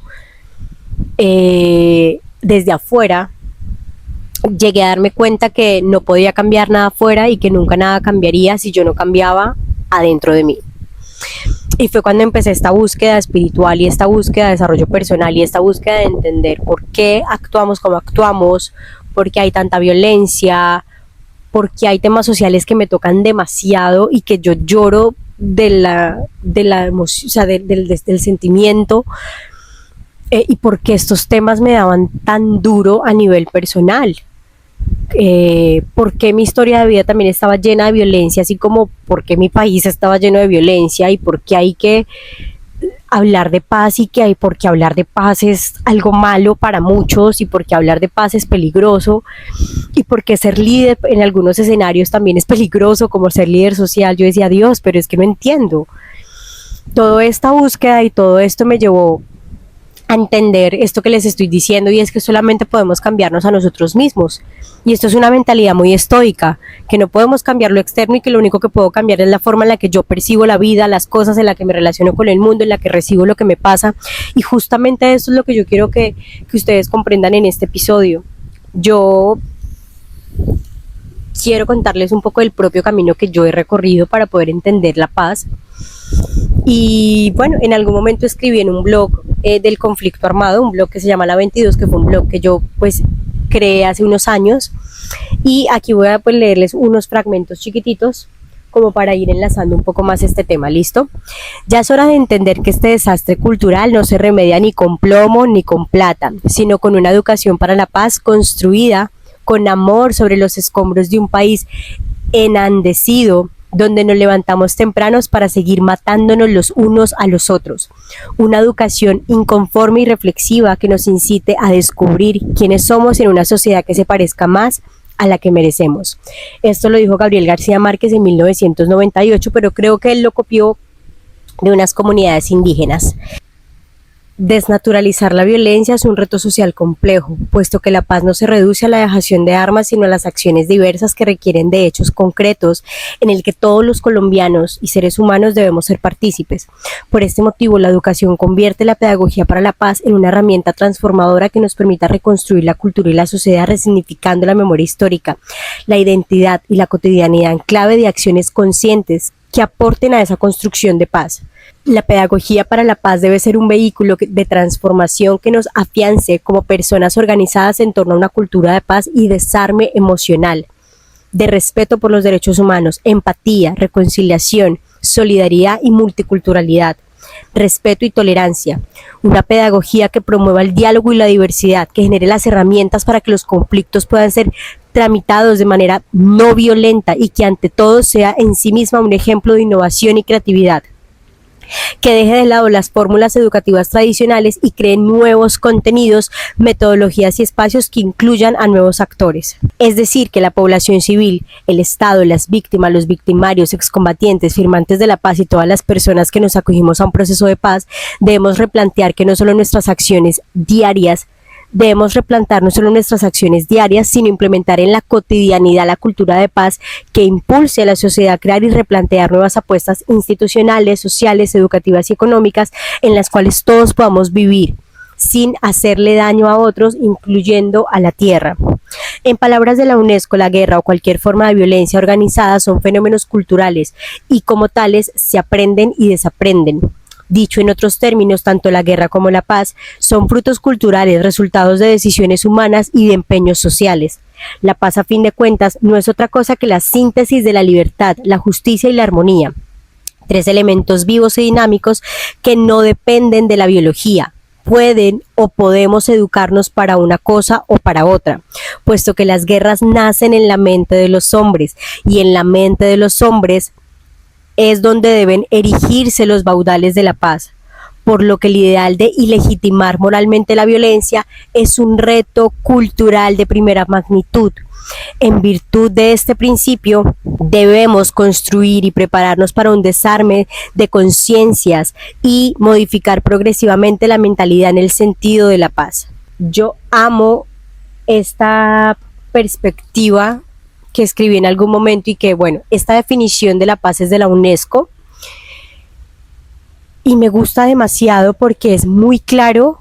desde afuera, llegué a darme cuenta que no podía cambiar nada afuera y que nunca nada cambiaría si yo no cambiaba adentro de mí. Y fue cuando empecé esta búsqueda espiritual y esta búsqueda de desarrollo personal y esta búsqueda de entender por qué actuamos como actuamos, por qué hay tanta violencia, por qué hay temas sociales que me tocan demasiado y que yo lloro de la emoción, o sea, del sentimiento, y por qué estos temas me daban tan duro a nivel personal. Por qué mi historia de vida también estaba llena de violencia, así como por qué mi país estaba lleno de violencia, y por qué hay que hablar de paz y por qué hablar de paz es algo malo para muchos, y por qué hablar de paz es peligroso, y por qué ser líder en algunos escenarios también es peligroso, como ser líder social. Yo decía, Dios, pero es que no entiendo. Toda esta búsqueda y todo esto me llevó a entender esto que les estoy diciendo, y es que solamente podemos cambiarnos a nosotros mismos. Y esto es una mentalidad muy estoica, que no podemos cambiar lo externo y que lo único que puedo cambiar es la forma en la que yo percibo la vida, las cosas, en la que me relaciono con el mundo, en la que recibo lo que me pasa. Y justamente eso es lo que yo quiero que ustedes comprendan en este episodio. Yo quiero contarles un poco del propio camino que yo he recorrido para poder entender la paz. Y bueno, en algún momento escribí en un blog del conflicto armado, un blog que se llama La 22, que fue un blog que yo pues creé hace unos años, y aquí voy a leerles unos fragmentos chiquititos como para ir enlazando un poco más este tema. ¿Listo? Ya es hora de entender que este desastre cultural no se remedia ni con plomo ni con plata, sino con una educación para la paz construida con amor sobre los escombros de un país enandecido, donde nos levantamos tempranos para seguir matándonos los unos a los otros. Una educación inconforme y reflexiva que nos incite a descubrir quiénes somos en una sociedad que se parezca más a la que merecemos. Esto lo dijo Gabriel García Márquez en 1998, pero creo que él lo copió de unas comunidades indígenas. Desnaturalizar la violencia es un reto social complejo, puesto que la paz no se reduce a la dejación de armas, sino a las acciones diversas que requieren de hechos concretos en el que todos los colombianos y seres humanos debemos ser partícipes. Por este motivo, la educación convierte la pedagogía para la paz en una herramienta transformadora que nos permita reconstruir la cultura y la sociedad, resignificando la memoria histórica, la identidad y la cotidianidad en clave de acciones conscientes que aporten a esa construcción de paz. La pedagogía para la paz debe ser un vehículo de transformación que nos afiance como personas organizadas en torno a una cultura de paz y desarme emocional, de respeto por los derechos humanos, empatía, reconciliación, solidaridad y multiculturalidad, respeto y tolerancia. Una pedagogía que promueva el diálogo y la diversidad, que genere las herramientas para que los conflictos puedan ser tramitados de manera no violenta y que ante todo sea en sí misma un ejemplo de innovación y creatividad. Que deje de lado las fórmulas educativas tradicionales y cree nuevos contenidos, metodologías y espacios que incluyan a nuevos actores. Es decir, que la población civil, el Estado, las víctimas, los victimarios, excombatientes, firmantes de la paz y todas las personas que nos acogimos a un proceso de paz, debemos replantear que no solo nuestras acciones diarias, sino implementar en la cotidianidad la cultura de paz que impulse a la sociedad a crear y replantear nuevas apuestas institucionales, sociales, educativas y económicas en las cuales todos podamos vivir sin hacerle daño a otros, incluyendo a la tierra. En palabras de la UNESCO, la guerra o cualquier forma de violencia organizada son fenómenos culturales y como tales se aprenden y desaprenden. Dicho en otros términos, tanto la guerra como la paz son frutos culturales, resultados de decisiones humanas y de empeños sociales. La paz, a fin de cuentas, no es otra cosa que la síntesis de la libertad, la justicia y la armonía. Tres elementos vivos y dinámicos que no dependen de la biología. Pueden o podemos educarnos para una cosa o para otra, puesto que las guerras nacen en la mente de los hombres y en la mente de los hombres es donde deben erigirse los baudales de la paz, por lo que el ideal de ilegitimar moralmente la violencia es un reto cultural de primera magnitud. En virtud de este principio, debemos construir y prepararnos para un desarme de conciencias y modificar progresivamente la mentalidad en el sentido de la paz. Yo amo esta perspectiva que escribí en algún momento y que, bueno, esta definición de la paz es de la UNESCO y me gusta demasiado porque es muy claro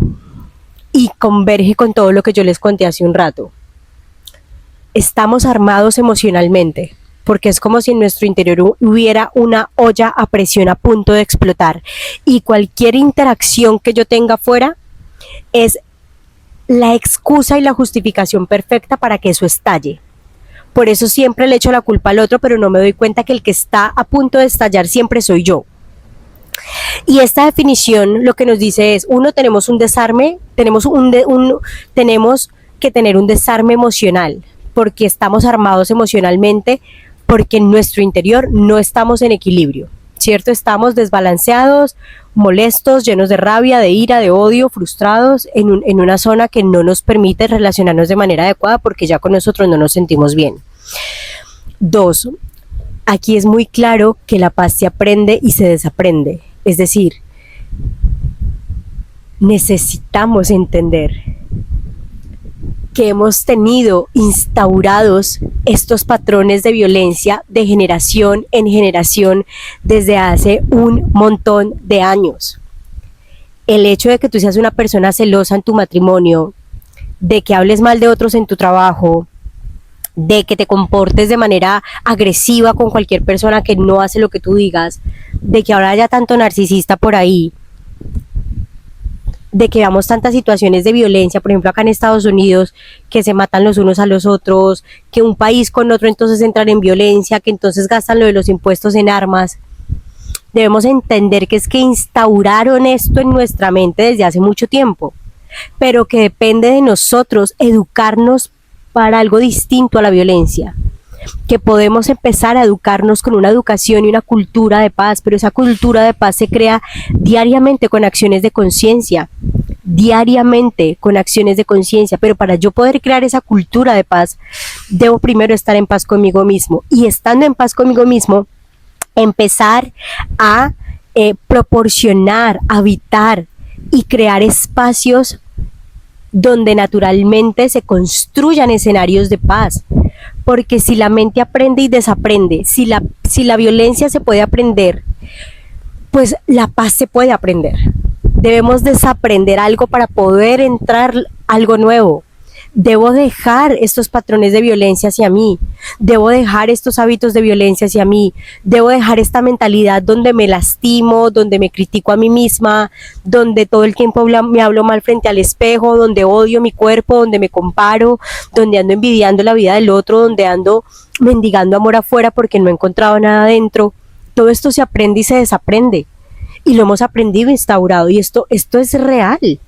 y converge con todo lo que yo les conté hace un rato. Estamos armados emocionalmente, porque es como si en nuestro interior hubiera una olla a presión a punto de explotar y cualquier interacción que yo tenga afuera es la excusa y la justificación perfecta para que eso estalle. Por eso siempre le echo la culpa al otro, pero no me doy cuenta que el que está a punto de estallar siempre soy yo. Y esta definición lo que nos dice es, uno, tenemos un desarme, tenemos que tener un desarme emocional, porque estamos armados emocionalmente, porque en nuestro interior no estamos en equilibrio, ¿cierto? Estamos desbalanceados, molestos, llenos de rabia, de ira, de odio, frustrados, en una zona que no nos permite relacionarnos de manera adecuada porque ya con nosotros no nos sentimos bien. 2. Aquí es muy claro que la paz se aprende y se desaprende. Es decir, necesitamos entender que hemos tenido instaurados estos patrones de violencia de generación en generación desde hace un montón de años. El hecho de que tú seas una persona celosa en tu matrimonio, de que hables mal de otros en tu trabajo, de que te comportes de manera agresiva con cualquier persona que no hace lo que tú digas, de que ahora haya tanto narcisista por ahí, de que veamos tantas situaciones de violencia, por ejemplo acá en Estados Unidos, que se matan los unos a los otros, que un país con otro entonces entran en violencia, que entonces gastan lo de los impuestos en armas. Debemos entender que es que instauraron esto en nuestra mente desde hace mucho tiempo, pero que depende de nosotros educarnos para algo distinto a la violencia, que podemos empezar a educarnos con una educación y una cultura de paz, pero esa cultura de paz se crea diariamente con acciones de conciencia, pero para yo poder crear esa cultura de paz, debo primero estar en paz conmigo mismo, y estando en paz conmigo mismo, empezar a proporcionar, habitar y crear espacios donde naturalmente se construyan escenarios de paz. Porque si la mente aprende y desaprende, si la violencia se puede aprender, pues la paz se puede aprender. Debemos desaprender algo para poder entrar algo nuevo. Debo dejar estos patrones de violencia hacia mí, debo dejar estos hábitos de violencia hacia mí, debo dejar esta mentalidad donde me lastimo, donde me critico a mí misma, donde todo el tiempo me hablo mal frente al espejo, donde odio mi cuerpo, donde me comparo, donde ando envidiando la vida del otro, donde ando mendigando amor afuera porque no he encontrado nada adentro. Todo esto se aprende y se desaprende, y lo hemos aprendido, instaurado, y esto es real.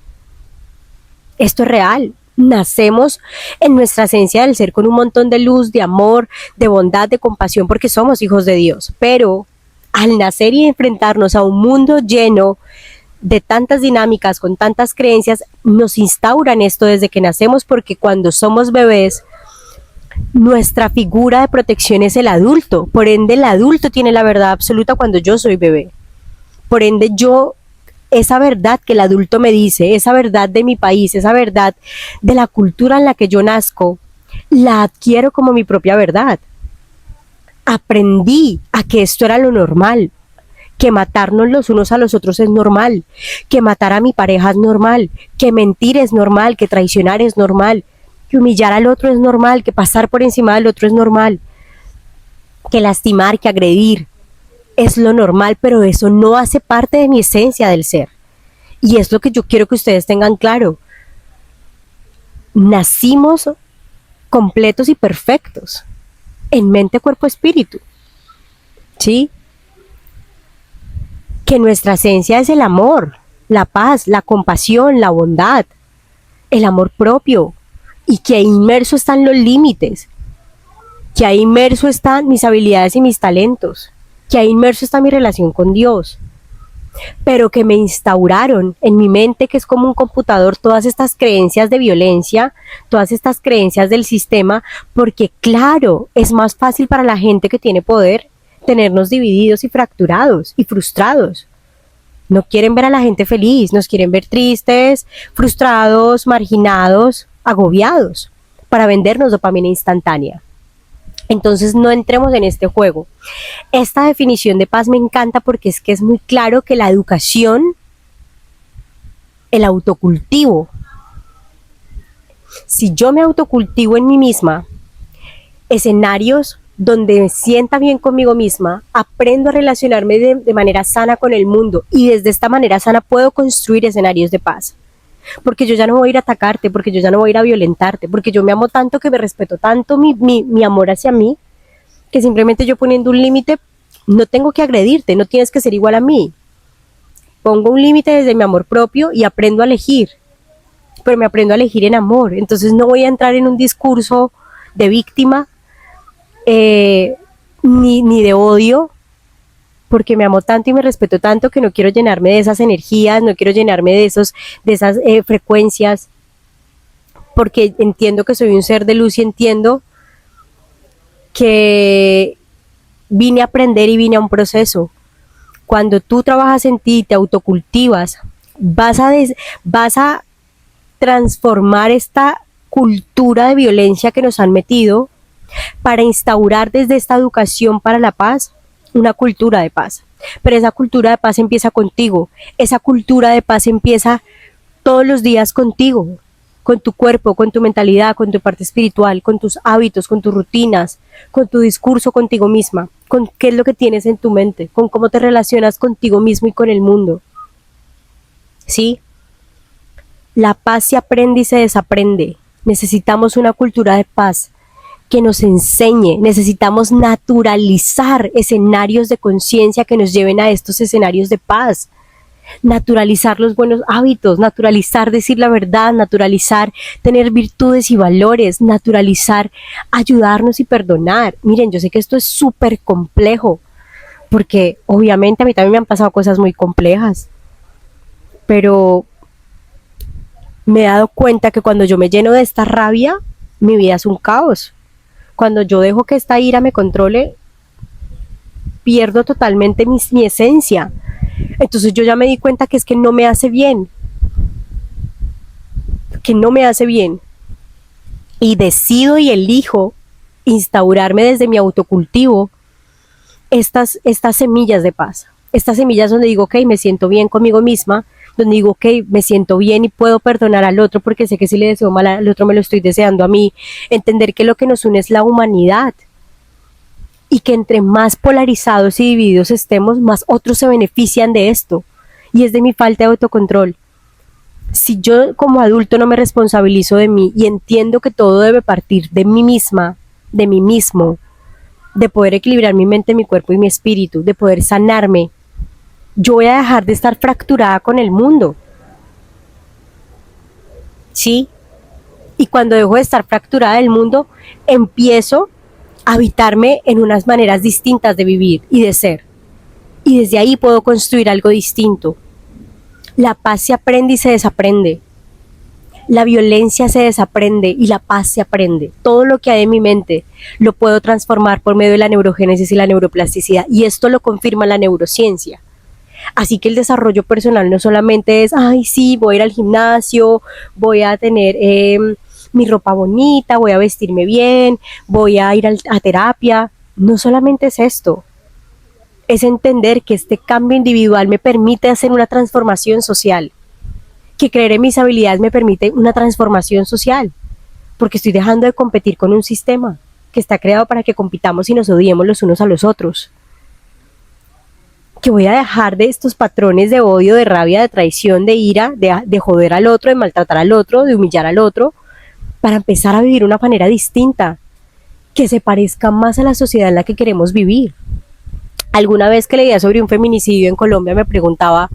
Esto es real. Nacemos en nuestra esencia del ser con un montón de luz, de amor, de bondad, de compasión, porque somos hijos de Dios. Pero al nacer y enfrentarnos a un mundo lleno de tantas dinámicas, con tantas creencias, nos instauran esto desde que nacemos, porque cuando somos bebés, nuestra figura de protección es el adulto. Por ende, el adulto tiene la verdad absoluta cuando yo soy bebé. Por ende, esa verdad que el adulto me dice, esa verdad de mi país, esa verdad de la cultura en la que yo nazco, la adquiero como mi propia verdad. Aprendí a que esto era lo normal, que matarnos los unos a los otros es normal, que matar a mi pareja es normal, que mentir es normal, que traicionar es normal, que humillar al otro es normal, que pasar por encima del otro es normal, que lastimar, que agredir es lo normal, pero eso no hace parte de mi esencia del ser. Y es lo que yo quiero que ustedes tengan claro. Nacimos completos y perfectos, en mente, cuerpo, espíritu. ¿Sí? Que nuestra esencia es el amor, la paz, la compasión, la bondad, el amor propio, y que ahí inmerso están los límites, que ahí inmerso están mis habilidades y mis talentos, que ahí inmerso está mi relación con Dios, pero que me instauraron en mi mente, que es como un computador, todas estas creencias de violencia, todas estas creencias del sistema, porque claro, es más fácil para la gente que tiene poder tenernos divididos y fracturados y frustrados. No quieren ver a la gente feliz, nos quieren ver tristes, frustrados, marginados, agobiados, para vendernos dopamina instantánea. Entonces no entremos en este juego. Esta definición de paz me encanta porque es que es muy claro que la educación, el autocultivo, si yo me autocultivo en mí misma, escenarios donde me sienta bien conmigo misma, aprendo a relacionarme de manera sana con el mundo, y desde esta manera sana puedo construir escenarios de paz. Porque yo ya no voy a ir a atacarte, porque yo ya no voy a ir a violentarte, porque yo me amo tanto, que me respeto tanto mi amor hacia mí, que simplemente yo poniendo un límite, no tengo que agredirte, no tienes que ser igual a mí. Pongo un límite desde mi amor propio y aprendo a elegir, pero me aprendo a elegir en amor. Entonces no voy a entrar en un discurso de víctima, ni de odio, porque me amo tanto y me respeto tanto que no quiero llenarme de esas energías, no quiero llenarme de esas frecuencias, porque entiendo que soy un ser de luz y entiendo que vine a aprender y vine a un proceso. Cuando tú trabajas en ti, te autocultivas, vas a transformar esta cultura de violencia que nos han metido para instaurar desde esta educación para la paz una cultura de paz. Pero esa cultura de paz empieza contigo, esa cultura de paz empieza todos los días contigo, con tu cuerpo, con tu mentalidad, con tu parte espiritual, con tus hábitos, con tus rutinas, con tu discurso contigo misma, con qué es lo que tienes en tu mente, con cómo te relacionas contigo mismo y con el mundo. ¿Sí? La paz se aprende y se desaprende. Necesitamos una cultura de paz que nos enseñe, necesitamos naturalizar escenarios de conciencia que nos lleven a estos escenarios de paz, naturalizar los buenos hábitos, naturalizar decir la verdad, naturalizar tener virtudes y valores, naturalizar ayudarnos y perdonar. Miren, yo sé que esto es súper complejo, porque obviamente a mí también me han pasado cosas muy complejas, pero me he dado cuenta que cuando yo me lleno de esta rabia, mi vida es un caos. Cuando yo dejo que esta ira me controle, pierdo totalmente mi esencia. Entonces yo ya me di cuenta que es que no me hace bien. que no me hace bien y decido y elijo instaurarme desde mi autocultivo estas semillas de paz, estas semillas donde digo, ok, me siento bien conmigo misma, donde digo, ok, me siento bien y puedo perdonar al otro porque sé que si le deseo mal al otro me lo estoy deseando a mí, entender que lo que nos une es la humanidad y que entre más polarizados y divididos estemos, más otros se benefician de esto y es de mi falta de autocontrol. Si yo como adulto no me responsabilizo de mí y entiendo que todo debe partir de mí misma, de mí mismo, de poder equilibrar mi mente, mi cuerpo y mi espíritu, de poder sanarme, yo voy a dejar de estar fracturada con el mundo. ¿Sí? Y cuando dejo de estar fracturada del mundo, empiezo a habitarme en unas maneras distintas de vivir y de ser. Y desde ahí puedo construir algo distinto. La paz se aprende y se desaprende. La violencia se desaprende y la paz se aprende. Todo lo que hay en mi mente lo puedo transformar por medio de la neurogénesis y la neuroplasticidad. Y esto lo confirma la neurociencia. Así que el desarrollo personal no solamente es, ay, sí, voy a ir al gimnasio, voy a tener mi ropa bonita, voy a vestirme bien, voy a ir a terapia. No solamente es esto. Es entender que este cambio individual me permite hacer una transformación social, que creer en mis habilidades me permite una transformación social, porque estoy dejando de competir con un sistema que está creado para que compitamos y nos odiemos los unos a los otros, que voy a dejar de estos patrones de odio, de rabia, de traición, de ira, de joder al otro, de maltratar al otro, de humillar al otro, para empezar a vivir una manera distinta, que se parezca más a la sociedad en la que queremos vivir. Alguna vez que leía sobre un feminicidio en Colombia me preguntaba,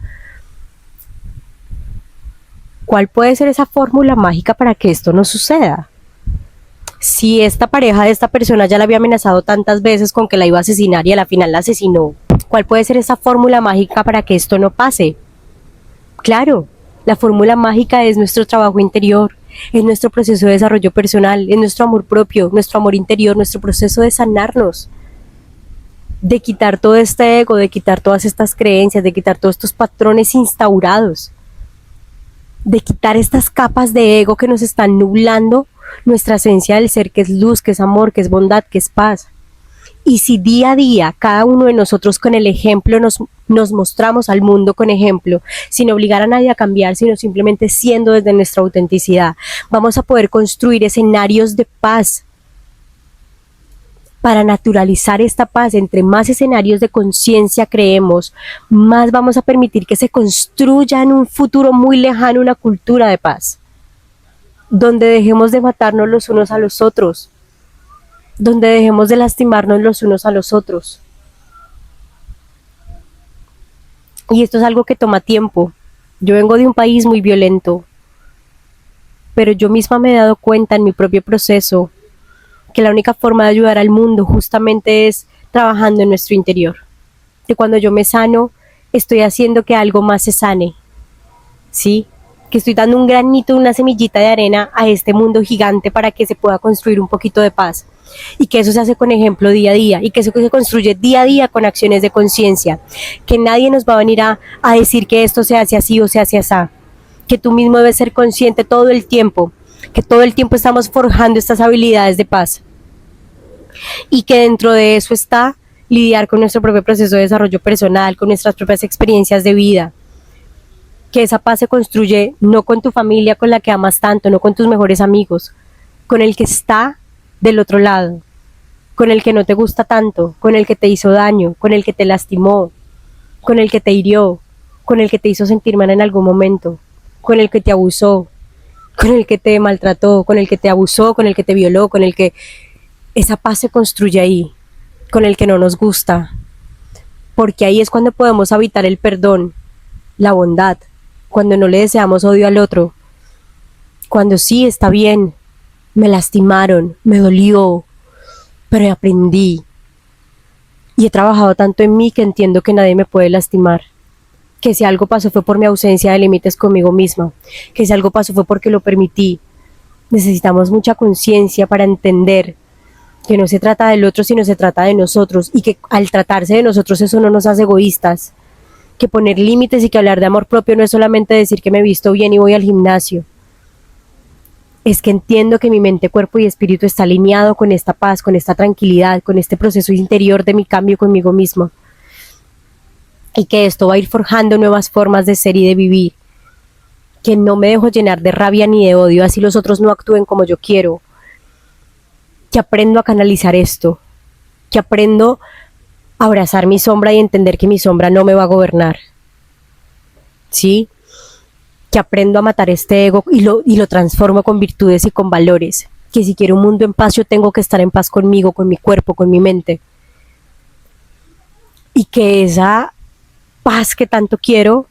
¿cuál puede ser esa fórmula mágica para que esto no suceda? Si esta pareja de esta persona ya la había amenazado tantas veces con que la iba a asesinar y a la final la asesinó, ¿cuál puede ser esa fórmula mágica para que esto no pase? Claro, la fórmula mágica es nuestro trabajo interior, es nuestro proceso de desarrollo personal, es nuestro amor propio, nuestro amor interior, nuestro proceso de sanarnos, de quitar todo este ego, de quitar todas estas creencias, de quitar todos estos patrones instaurados, de quitar estas capas de ego que nos están nublando nuestra esencia del ser, que es luz, que es amor, que es bondad, que es paz. Y si día a día cada uno de nosotros con el ejemplo nos mostramos al mundo con ejemplo, sin obligar a nadie a cambiar, sino simplemente siendo desde nuestra autenticidad, vamos a poder construir escenarios de paz para naturalizar esta paz. Entre más escenarios de conciencia creemos, más vamos a permitir que se construya en un futuro muy lejano una cultura de paz, donde dejemos de matarnos los unos a los otros, donde dejemos de lastimarnos los unos a los otros. Y esto es algo que toma tiempo. Yo vengo de un país muy violento, pero yo misma me he dado cuenta en mi propio proceso que la única forma de ayudar al mundo justamente es trabajando en nuestro interior. Que cuando yo me sano, estoy haciendo que algo más se sane, ¿sí? Que estoy dando un granito, una semillita de arena a este mundo gigante para que se pueda construir un poquito de paz. Y que eso se hace con ejemplo día a día, y que eso se construye día a día con acciones de conciencia. Que nadie nos va a venir a decir que esto se hace así o se hace así. Que tú mismo debes ser consciente todo el tiempo, que todo el tiempo estamos forjando estas habilidades de paz. Y que dentro de eso está lidiar con nuestro propio proceso de desarrollo personal, con nuestras propias experiencias de vida. Que esa paz se construye no con tu familia con la que amas tanto, no con tus mejores amigos, con el que está del otro lado, con el que no te gusta tanto, con el que te hizo daño, con el que te lastimó, con el que te hirió, con el que te hizo sentir mal en algún momento, con el que te abusó, con el que te maltrató, con el que te abusó, con el que te violó, con el que... Esa paz se construye ahí, con el que no nos gusta, porque ahí es cuando podemos habitar el perdón, la bondad, cuando no le deseamos odio al otro, cuando sí está bien, me lastimaron, me dolió, pero aprendí y he trabajado tanto en mí que entiendo que nadie me puede lastimar, que si algo pasó fue por mi ausencia de límites conmigo misma, que si algo pasó fue porque lo permití. Necesitamos mucha conciencia para entender que no se trata del otro, sino se trata de nosotros, y que al tratarse de nosotros eso no nos hace egoístas, que poner límites y que hablar de amor propio no es solamente decir que me visto bien y voy al gimnasio, es que entiendo que mi mente, cuerpo y espíritu está alineado con esta paz, con esta tranquilidad, con este proceso interior de mi cambio conmigo mismo. Y que esto va a ir forjando nuevas formas de ser y de vivir. Que no me dejo llenar de rabia ni de odio, así los otros no actúen como yo quiero. Que aprendo a canalizar esto. Que aprendo a abrazar mi sombra y entender que mi sombra no me va a gobernar. ¿Sí? Que aprendo a matar este ego y lo transformo con virtudes y con valores. Que si quiero un mundo en paz, yo tengo que estar en paz conmigo, con mi cuerpo, con mi mente. Y que esa paz que tanto quiero,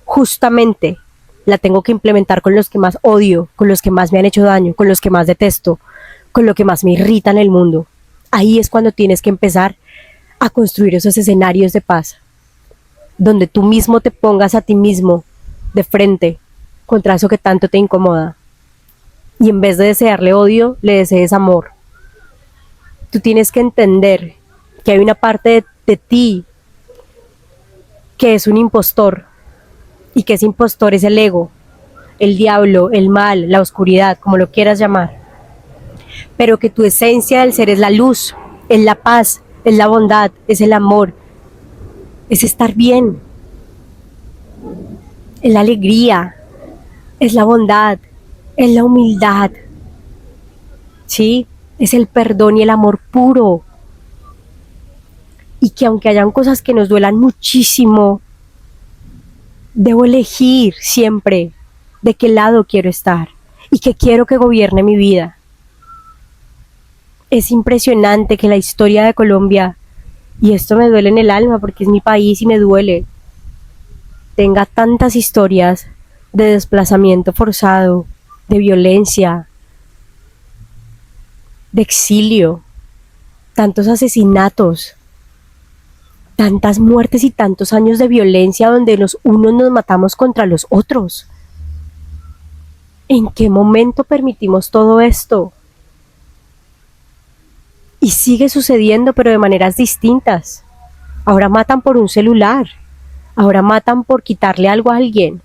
justamente la tengo que implementar con los que más odio, con los que más me han hecho daño, con los que más detesto, con lo que más me irrita en el mundo. Ahí es cuando tienes que empezar a construir esos escenarios de paz, donde tú mismo te pongas a ti mismo de frente contra eso que tanto te incomoda. Y en vez de desearle odio, le desees amor. Tú tienes que entender que hay una parte de ti que es un impostor, y que ese impostor es el ego, el diablo, el mal, la oscuridad, como lo quieras llamar. Pero que tu esencia del ser es la luz, es la paz, es la bondad, es el amor, es estar bien, es la alegría, es la bondad, es la humildad, ¿sí? Es el perdón y el amor puro. Y que aunque hayan cosas que nos duelan muchísimo, debo elegir siempre de qué lado quiero estar y qué quiero que gobierne mi vida. Es impresionante que la historia de Colombia, y esto me duele en el alma porque es mi país y me duele, tenga tantas historias de desplazamiento forzado, de violencia, de exilio, tantos asesinatos, tantas muertes y tantos años de violencia donde los unos nos matamos contra los otros. ¿En qué momento permitimos todo esto? Y sigue sucediendo, pero de maneras distintas. Ahora matan por un celular. Ahora matan por quitarle algo a alguien.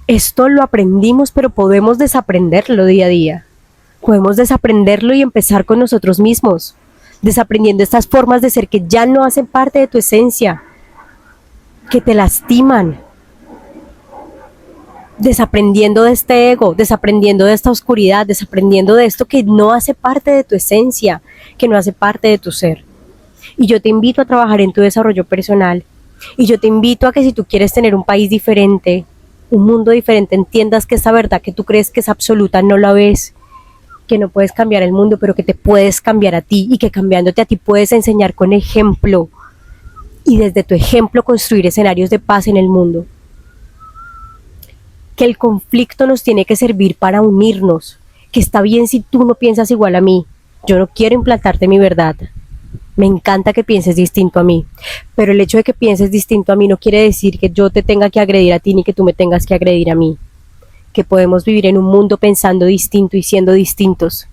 Esto lo aprendimos, pero podemos desaprenderlo día a día. Podemos desaprenderlo y empezar con nosotros mismos, desaprendiendo estas formas de ser que ya no hacen parte de tu esencia, que te lastiman, desaprendiendo de este ego, desaprendiendo de esta oscuridad, desaprendiendo de esto que no hace parte de tu esencia, que no hace parte de tu ser. Y yo te invito a trabajar en tu desarrollo personal, y yo te invito a que si tú quieres tener un país diferente, un mundo diferente, entiendas que esa verdad que tú crees que es absoluta no la ves, que no puedes cambiar el mundo, pero que te puedes cambiar a ti, y que cambiándote a ti puedes enseñar con ejemplo, y desde tu ejemplo construir escenarios de paz en el mundo. Que el conflicto nos tiene que servir para unirnos, que está bien si tú no piensas igual a mí, yo no quiero implantarte mi verdad, me encanta que pienses distinto a mí, pero el hecho de que pienses distinto a mí no quiere decir que yo te tenga que agredir a ti ni que tú me tengas que agredir a mí, que podemos vivir en un mundo pensando distinto y siendo distintos,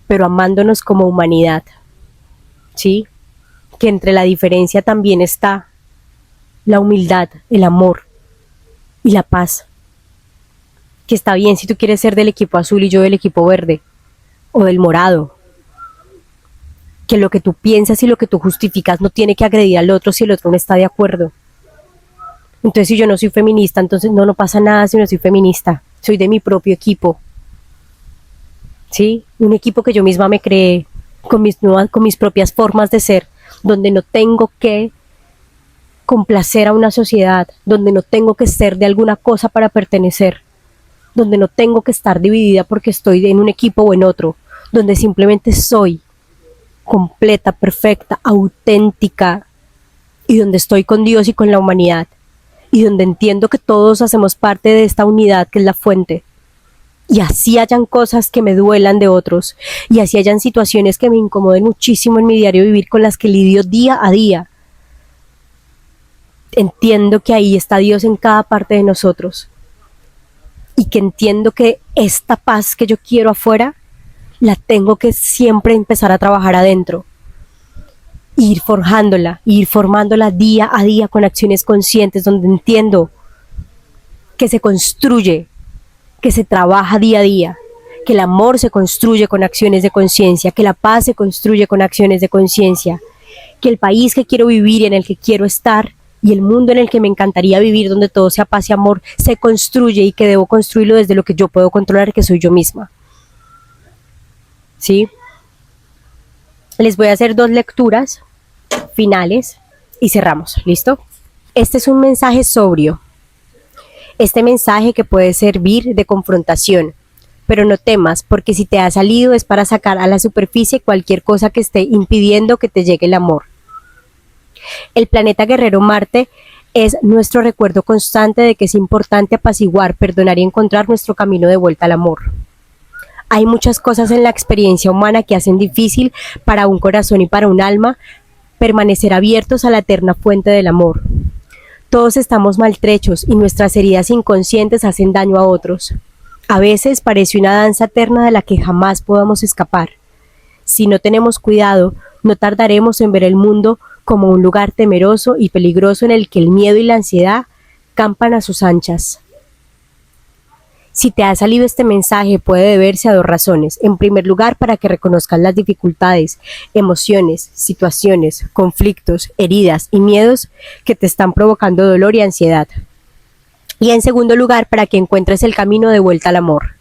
pero amándonos como humanidad, ¿sí? Que entre la diferencia también está la humildad, el amor y la paz. Que está bien si tú quieres ser del equipo azul y yo del equipo verde o del morado. Que lo que tú piensas y lo que tú justificas no tiene que agredir al otro si el otro no está de acuerdo. Entonces si yo no soy feminista, entonces no pasa nada si no soy feminista. Soy de mi propio equipo. ¿Sí? Un equipo que yo misma me creé con mis propias formas de ser, donde no tengo que complacer a una sociedad, donde no tengo que ser de alguna cosa para pertenecer, donde no tengo que estar dividida porque estoy en un equipo o en otro, donde simplemente soy completa, perfecta, auténtica, y donde estoy con Dios y con la humanidad, y donde entiendo que todos hacemos parte de esta unidad que es la fuente, y así hayan cosas que me duelan de otros, y así hayan situaciones que me incomoden muchísimo en mi diario vivir con las que lidio día a día. Entiendo que ahí está Dios en cada parte de nosotros, y que entiendo que esta paz que yo quiero afuera, la tengo que siempre empezar a trabajar adentro, ir forjándola, ir formándola día a día con acciones conscientes, donde entiendo que se construye, que se trabaja día a día, que el amor se construye con acciones de conciencia, que la paz se construye con acciones de conciencia, que el país que quiero vivir y en el que quiero estar y el mundo en el que me encantaría vivir, donde todo sea paz y amor, se construye y que debo construirlo desde lo que yo puedo controlar, que soy yo misma. ¿Sí? Les voy a hacer 2 lecturas finales y cerramos, ¿listo? Este es un mensaje sobrio. Este mensaje que puede servir de confrontación, pero no temas, porque si te ha salido es para sacar a la superficie cualquier cosa que esté impidiendo que te llegue el amor. El planeta guerrero Marte es nuestro recuerdo constante de que es importante apaciguar, perdonar y encontrar nuestro camino de vuelta al amor. Hay muchas cosas en la experiencia humana que hacen difícil para un corazón y para un alma permanecer abiertos a la eterna fuente del amor. Todos estamos maltrechos y nuestras heridas inconscientes hacen daño a otros. A veces parece una danza eterna de la que jamás podamos escapar. Si no tenemos cuidado, no tardaremos en ver el mundo como un lugar temeroso y peligroso en el que el miedo y la ansiedad campan a sus anchas. Si te ha salido este mensaje, puede deberse a 2 razones. En primer lugar, para que reconozcas las dificultades, emociones, situaciones, conflictos, heridas y miedos que te están provocando dolor y ansiedad. Y en segundo lugar, para que encuentres el camino de vuelta al amor.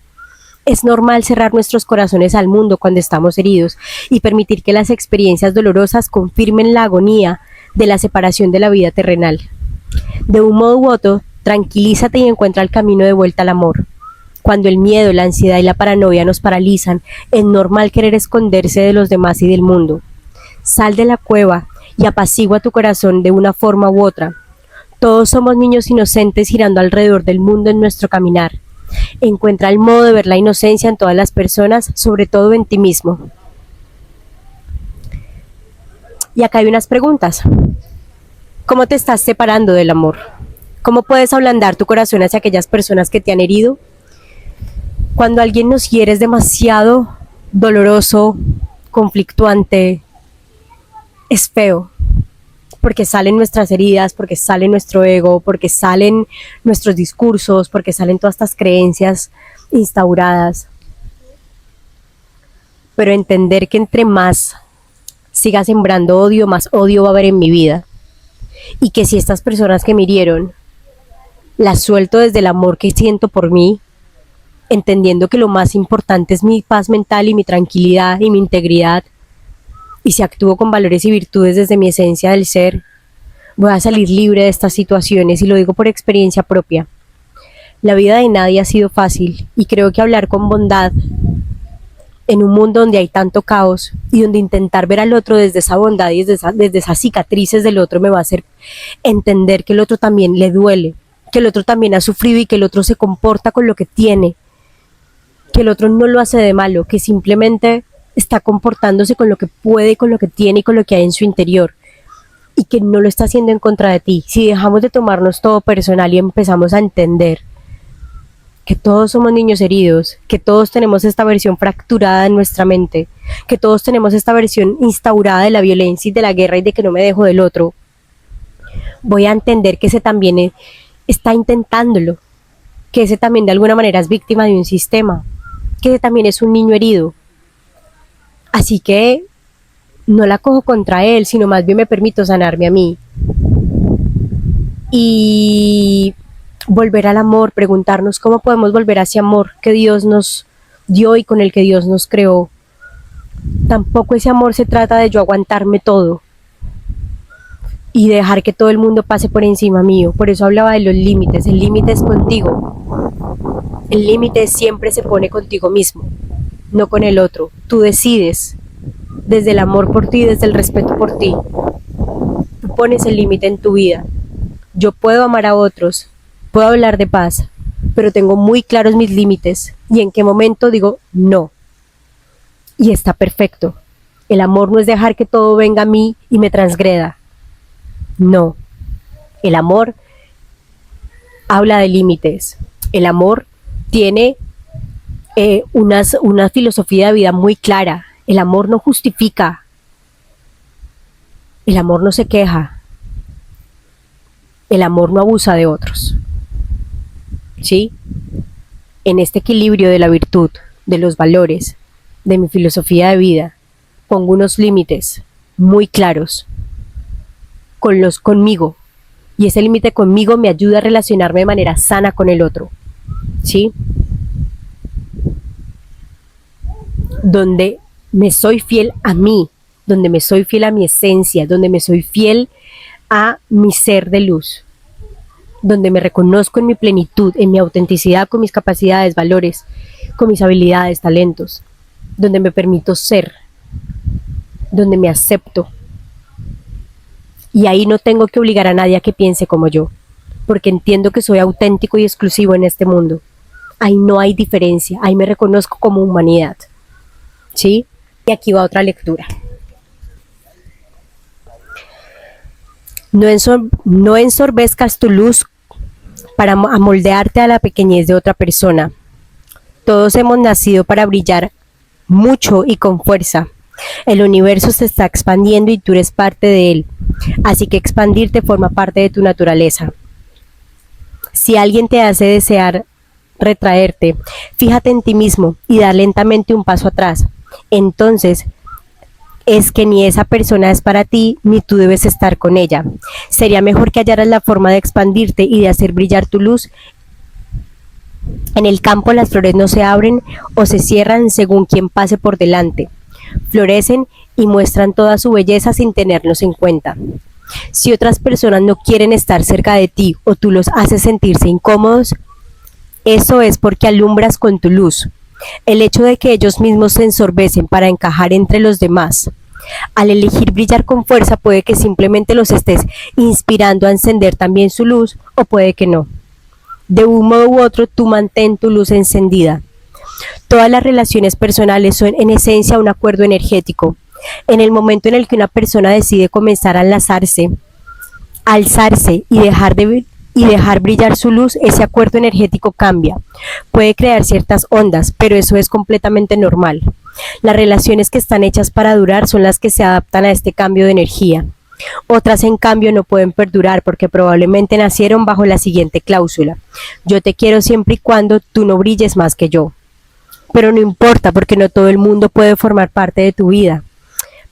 Es normal cerrar nuestros corazones al mundo cuando estamos heridos y permitir que las experiencias dolorosas confirmen la agonía de la separación de la vida terrenal. De un modo u otro, tranquilízate y encuentra el camino de vuelta al amor. Cuando el miedo, la ansiedad y la paranoia nos paralizan, es normal querer esconderse de los demás y del mundo. Sal de la cueva y apacigua tu corazón de una forma u otra. Todos somos niños inocentes girando alrededor del mundo en nuestro caminar. Encuentra el modo de ver la inocencia en todas las personas, sobre todo en ti mismo. Y acá hay unas preguntas. ¿Cómo te estás separando del amor? ¿Cómo puedes ablandar tu corazón hacia aquellas personas que te han herido? Cuando alguien nos hiere es demasiado doloroso, conflictuante, es feo, porque salen nuestras heridas, porque sale nuestro ego, porque salen nuestros discursos, porque salen todas estas creencias instauradas. Pero entender que entre más siga sembrando odio, más odio va a haber en mi vida. Y que si estas personas que me hirieron, las suelto desde el amor que siento por mí, entendiendo que lo más importante es mi paz mental y mi tranquilidad y mi integridad, y si actúo con valores y virtudes desde mi esencia del ser, voy a salir libre de estas situaciones, y lo digo por experiencia propia. La vida de nadie ha sido fácil, y creo que hablar con bondad en un mundo donde hay tanto caos y donde intentar ver al otro desde esa bondad y desde esas cicatrices del otro me va a hacer entender que el otro también le duele, que el otro también ha sufrido y que el otro se comporta con lo que tiene, que el otro no lo hace de malo, que simplemente está comportándose con lo que puede, con lo que tiene y con lo que hay en su interior, y que no lo está haciendo en contra de ti. Si dejamos de tomarnos todo personal y empezamos a entender que todos somos niños heridos, que todos tenemos esta versión fracturada en nuestra mente, que todos tenemos esta versión instaurada de la violencia y de la guerra y de que no me dejo del otro, voy a entender que ese también está intentándolo, que ese también de alguna manera es víctima de un sistema, que ese también es un niño herido. Así que no la cojo contra él, sino más bien me permito sanarme a mí. Y volver al amor, preguntarnos cómo podemos volver a ese amor que Dios nos dio y con el que Dios nos creó. Tampoco ese amor se trata de yo aguantarme todo y dejar que todo el mundo pase por encima mío. Por eso hablaba de los límites. El límite es contigo. El límite siempre se pone contigo mismo, no con el otro. Tú decides, desde el amor por ti, desde el respeto por ti. Tú pones el límite en tu vida. Yo puedo amar a otros, puedo hablar de paz, pero tengo muy claros mis límites y en qué momento digo no. Y está perfecto. El amor no es dejar que todo venga a mí y me transgreda. No. El amor habla de límites. El amor tiene una filosofía de vida muy clara. El amor no justifica. El amor no se queja. El amor no abusa de otros. ¿sí? En este equilibrio de la virtud, de los valores, de mi filosofía de vida, pongo unos límites muy claros conmigo, y ese límite conmigo me ayuda a relacionarme de manera sana con el otro, ¿sí? Donde me soy fiel a mí, donde me soy fiel a mi esencia, donde me soy fiel a mi ser de luz, donde me reconozco en mi plenitud, en mi autenticidad, con mis capacidades, valores, con mis habilidades, talentos, donde me permito ser, donde me acepto. Y ahí no tengo que obligar a nadie a que piense como yo, porque entiendo que soy auténtico y exclusivo en este mundo. Ahí no hay diferencia, ahí me reconozco como humanidad, ¿sí? Y aquí va otra lectura. No ensorbezcas tu luz para amoldearte a la pequeñez de otra persona. Todos hemos nacido para brillar mucho y con fuerza. El universo se está expandiendo y tú eres parte de él, así que expandirte forma parte de tu naturaleza. Si alguien te hace desear retraerte, fíjate en ti mismo y da lentamente un paso atrás. Entonces, es que ni esa persona es para ti, ni tú debes estar con ella. Sería mejor que hallaras la forma de expandirte y de hacer brillar tu luz. En el campo las flores no se abren o se cierran según quien pase por delante. Florecen y muestran toda su belleza sin tenerlos en cuenta. Si otras personas no quieren estar cerca de ti o tú los haces sentirse incómodos, eso es porque alumbras con tu luz. El hecho de que ellos mismos se ensorbecen para encajar entre los demás. Al elegir brillar con fuerza puede que simplemente los estés inspirando a encender también su luz o puede que no. De un modo u otro tú mantén tu luz encendida. Todas las relaciones personales son en esencia un acuerdo energético. En el momento en el que una persona decide comenzar a alzarse y dejar brillar su luz, ese acuerdo energético cambia. Puede crear ciertas ondas, pero eso es completamente normal. Las relaciones que están hechas para durar son las que se adaptan a este cambio de energía. Otras, en cambio, no pueden perdurar porque probablemente nacieron bajo la siguiente cláusula: yo te quiero siempre y cuando tú no brilles más que yo. Pero no importa, porque no todo el mundo puede formar parte de tu vida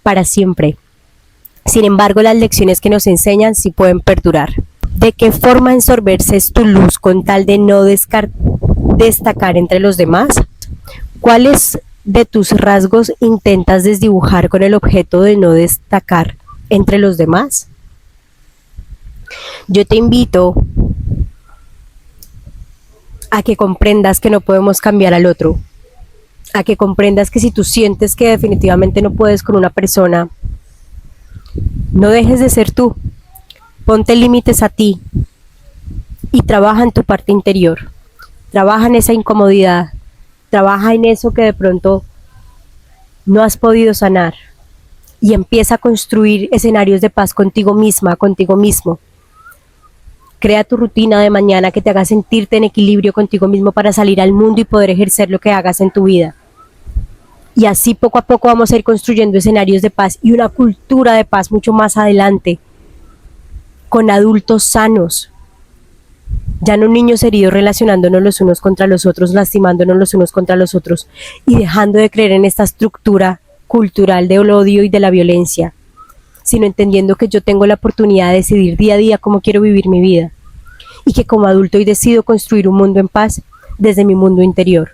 para siempre. Sin embargo, las lecciones que nos enseñan sí pueden perdurar. ¿De qué forma ensorberces tu luz con tal de no destacar entre los demás? ¿Cuáles de tus rasgos intentas desdibujar con el objeto de no destacar entre los demás? Yo te invito a que comprendas que no podemos cambiar al otro, a que comprendas que si tú sientes que definitivamente no puedes con una persona, no dejes de ser tú. Ponte límites a ti y trabaja en tu parte interior. Trabaja en esa incomodidad. Trabaja en eso que de pronto no has podido sanar. Y empieza a construir escenarios de paz contigo misma, contigo mismo. Crea tu rutina de mañana que te haga sentirte en equilibrio contigo mismo para salir al mundo y poder ejercer lo que hagas en tu vida. Y así poco a poco vamos a ir construyendo escenarios de paz y una cultura de paz mucho más adelante, con adultos sanos, ya no niños heridos relacionándonos los unos contra los otros, lastimándonos los unos contra los otros y dejando de creer en esta estructura cultural del odio y de la violencia, sino entendiendo que yo tengo la oportunidad de decidir día a día cómo quiero vivir mi vida y que como adulto hoy decido construir un mundo en paz desde mi mundo interior.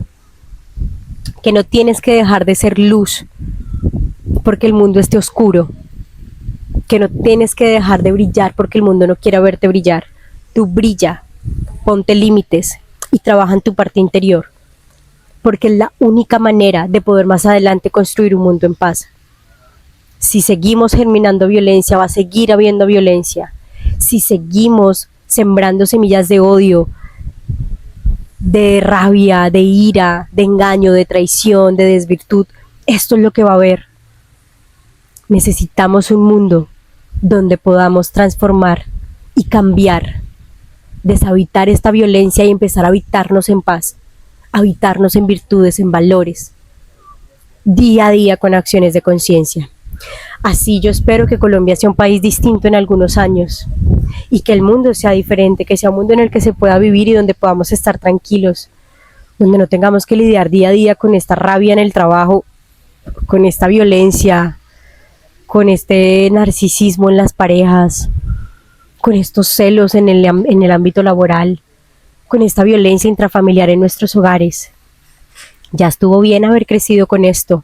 Que no tienes que dejar de ser luz porque el mundo esté oscuro, que no tienes que dejar de brillar porque el mundo no quiera verte brillar. Tú brilla, ponte límites y trabaja en tu parte interior, porque es la única manera de poder más adelante construir un mundo en paz. Si seguimos germinando violencia, va a seguir habiendo violencia. Si seguimos sembrando semillas de odio, de rabia, de ira, de engaño, de traición, de desvirtud, esto es lo que va a haber. Necesitamos un mundo donde podamos transformar y cambiar, deshabitar esta violencia y empezar a habitarnos en paz, habitarnos en virtudes, en valores, día a día con acciones de conciencia. Así yo espero que Colombia sea un país distinto en algunos años y que el mundo sea diferente, que sea un mundo en el que se pueda vivir y donde podamos estar tranquilos, donde no tengamos que lidiar día a día con esta rabia en el trabajo, con esta violencia, con este narcisismo en las parejas, con estos celos en el ámbito laboral, con esta violencia intrafamiliar en nuestros hogares. Ya estuvo bien haber crecido con esto,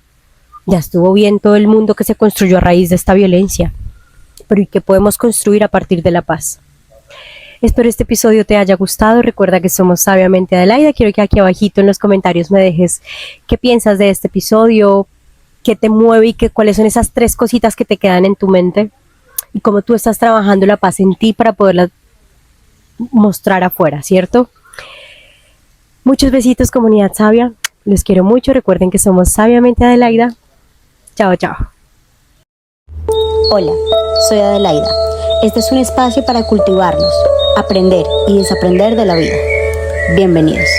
ya estuvo bien todo el mundo que se construyó a raíz de esta violencia, pero ¿y qué podemos construir a partir de la paz? Espero este episodio te haya gustado. Recuerda que somos Sabiamente Adelaida. Quiero que aquí abajito en los comentarios me dejes qué piensas de este episodio, qué te mueve y cuáles son esas 3 cositas que te quedan en tu mente y cómo tú estás trabajando la paz en ti para poderla mostrar afuera, ¿cierto? Muchos besitos, comunidad sabia. Los quiero mucho. Recuerden que somos Sabiamente Adelaida. Chao, chao. Hola, soy Adelaida. Este es un espacio para cultivarnos, aprender y desaprender de la vida. Bienvenidos.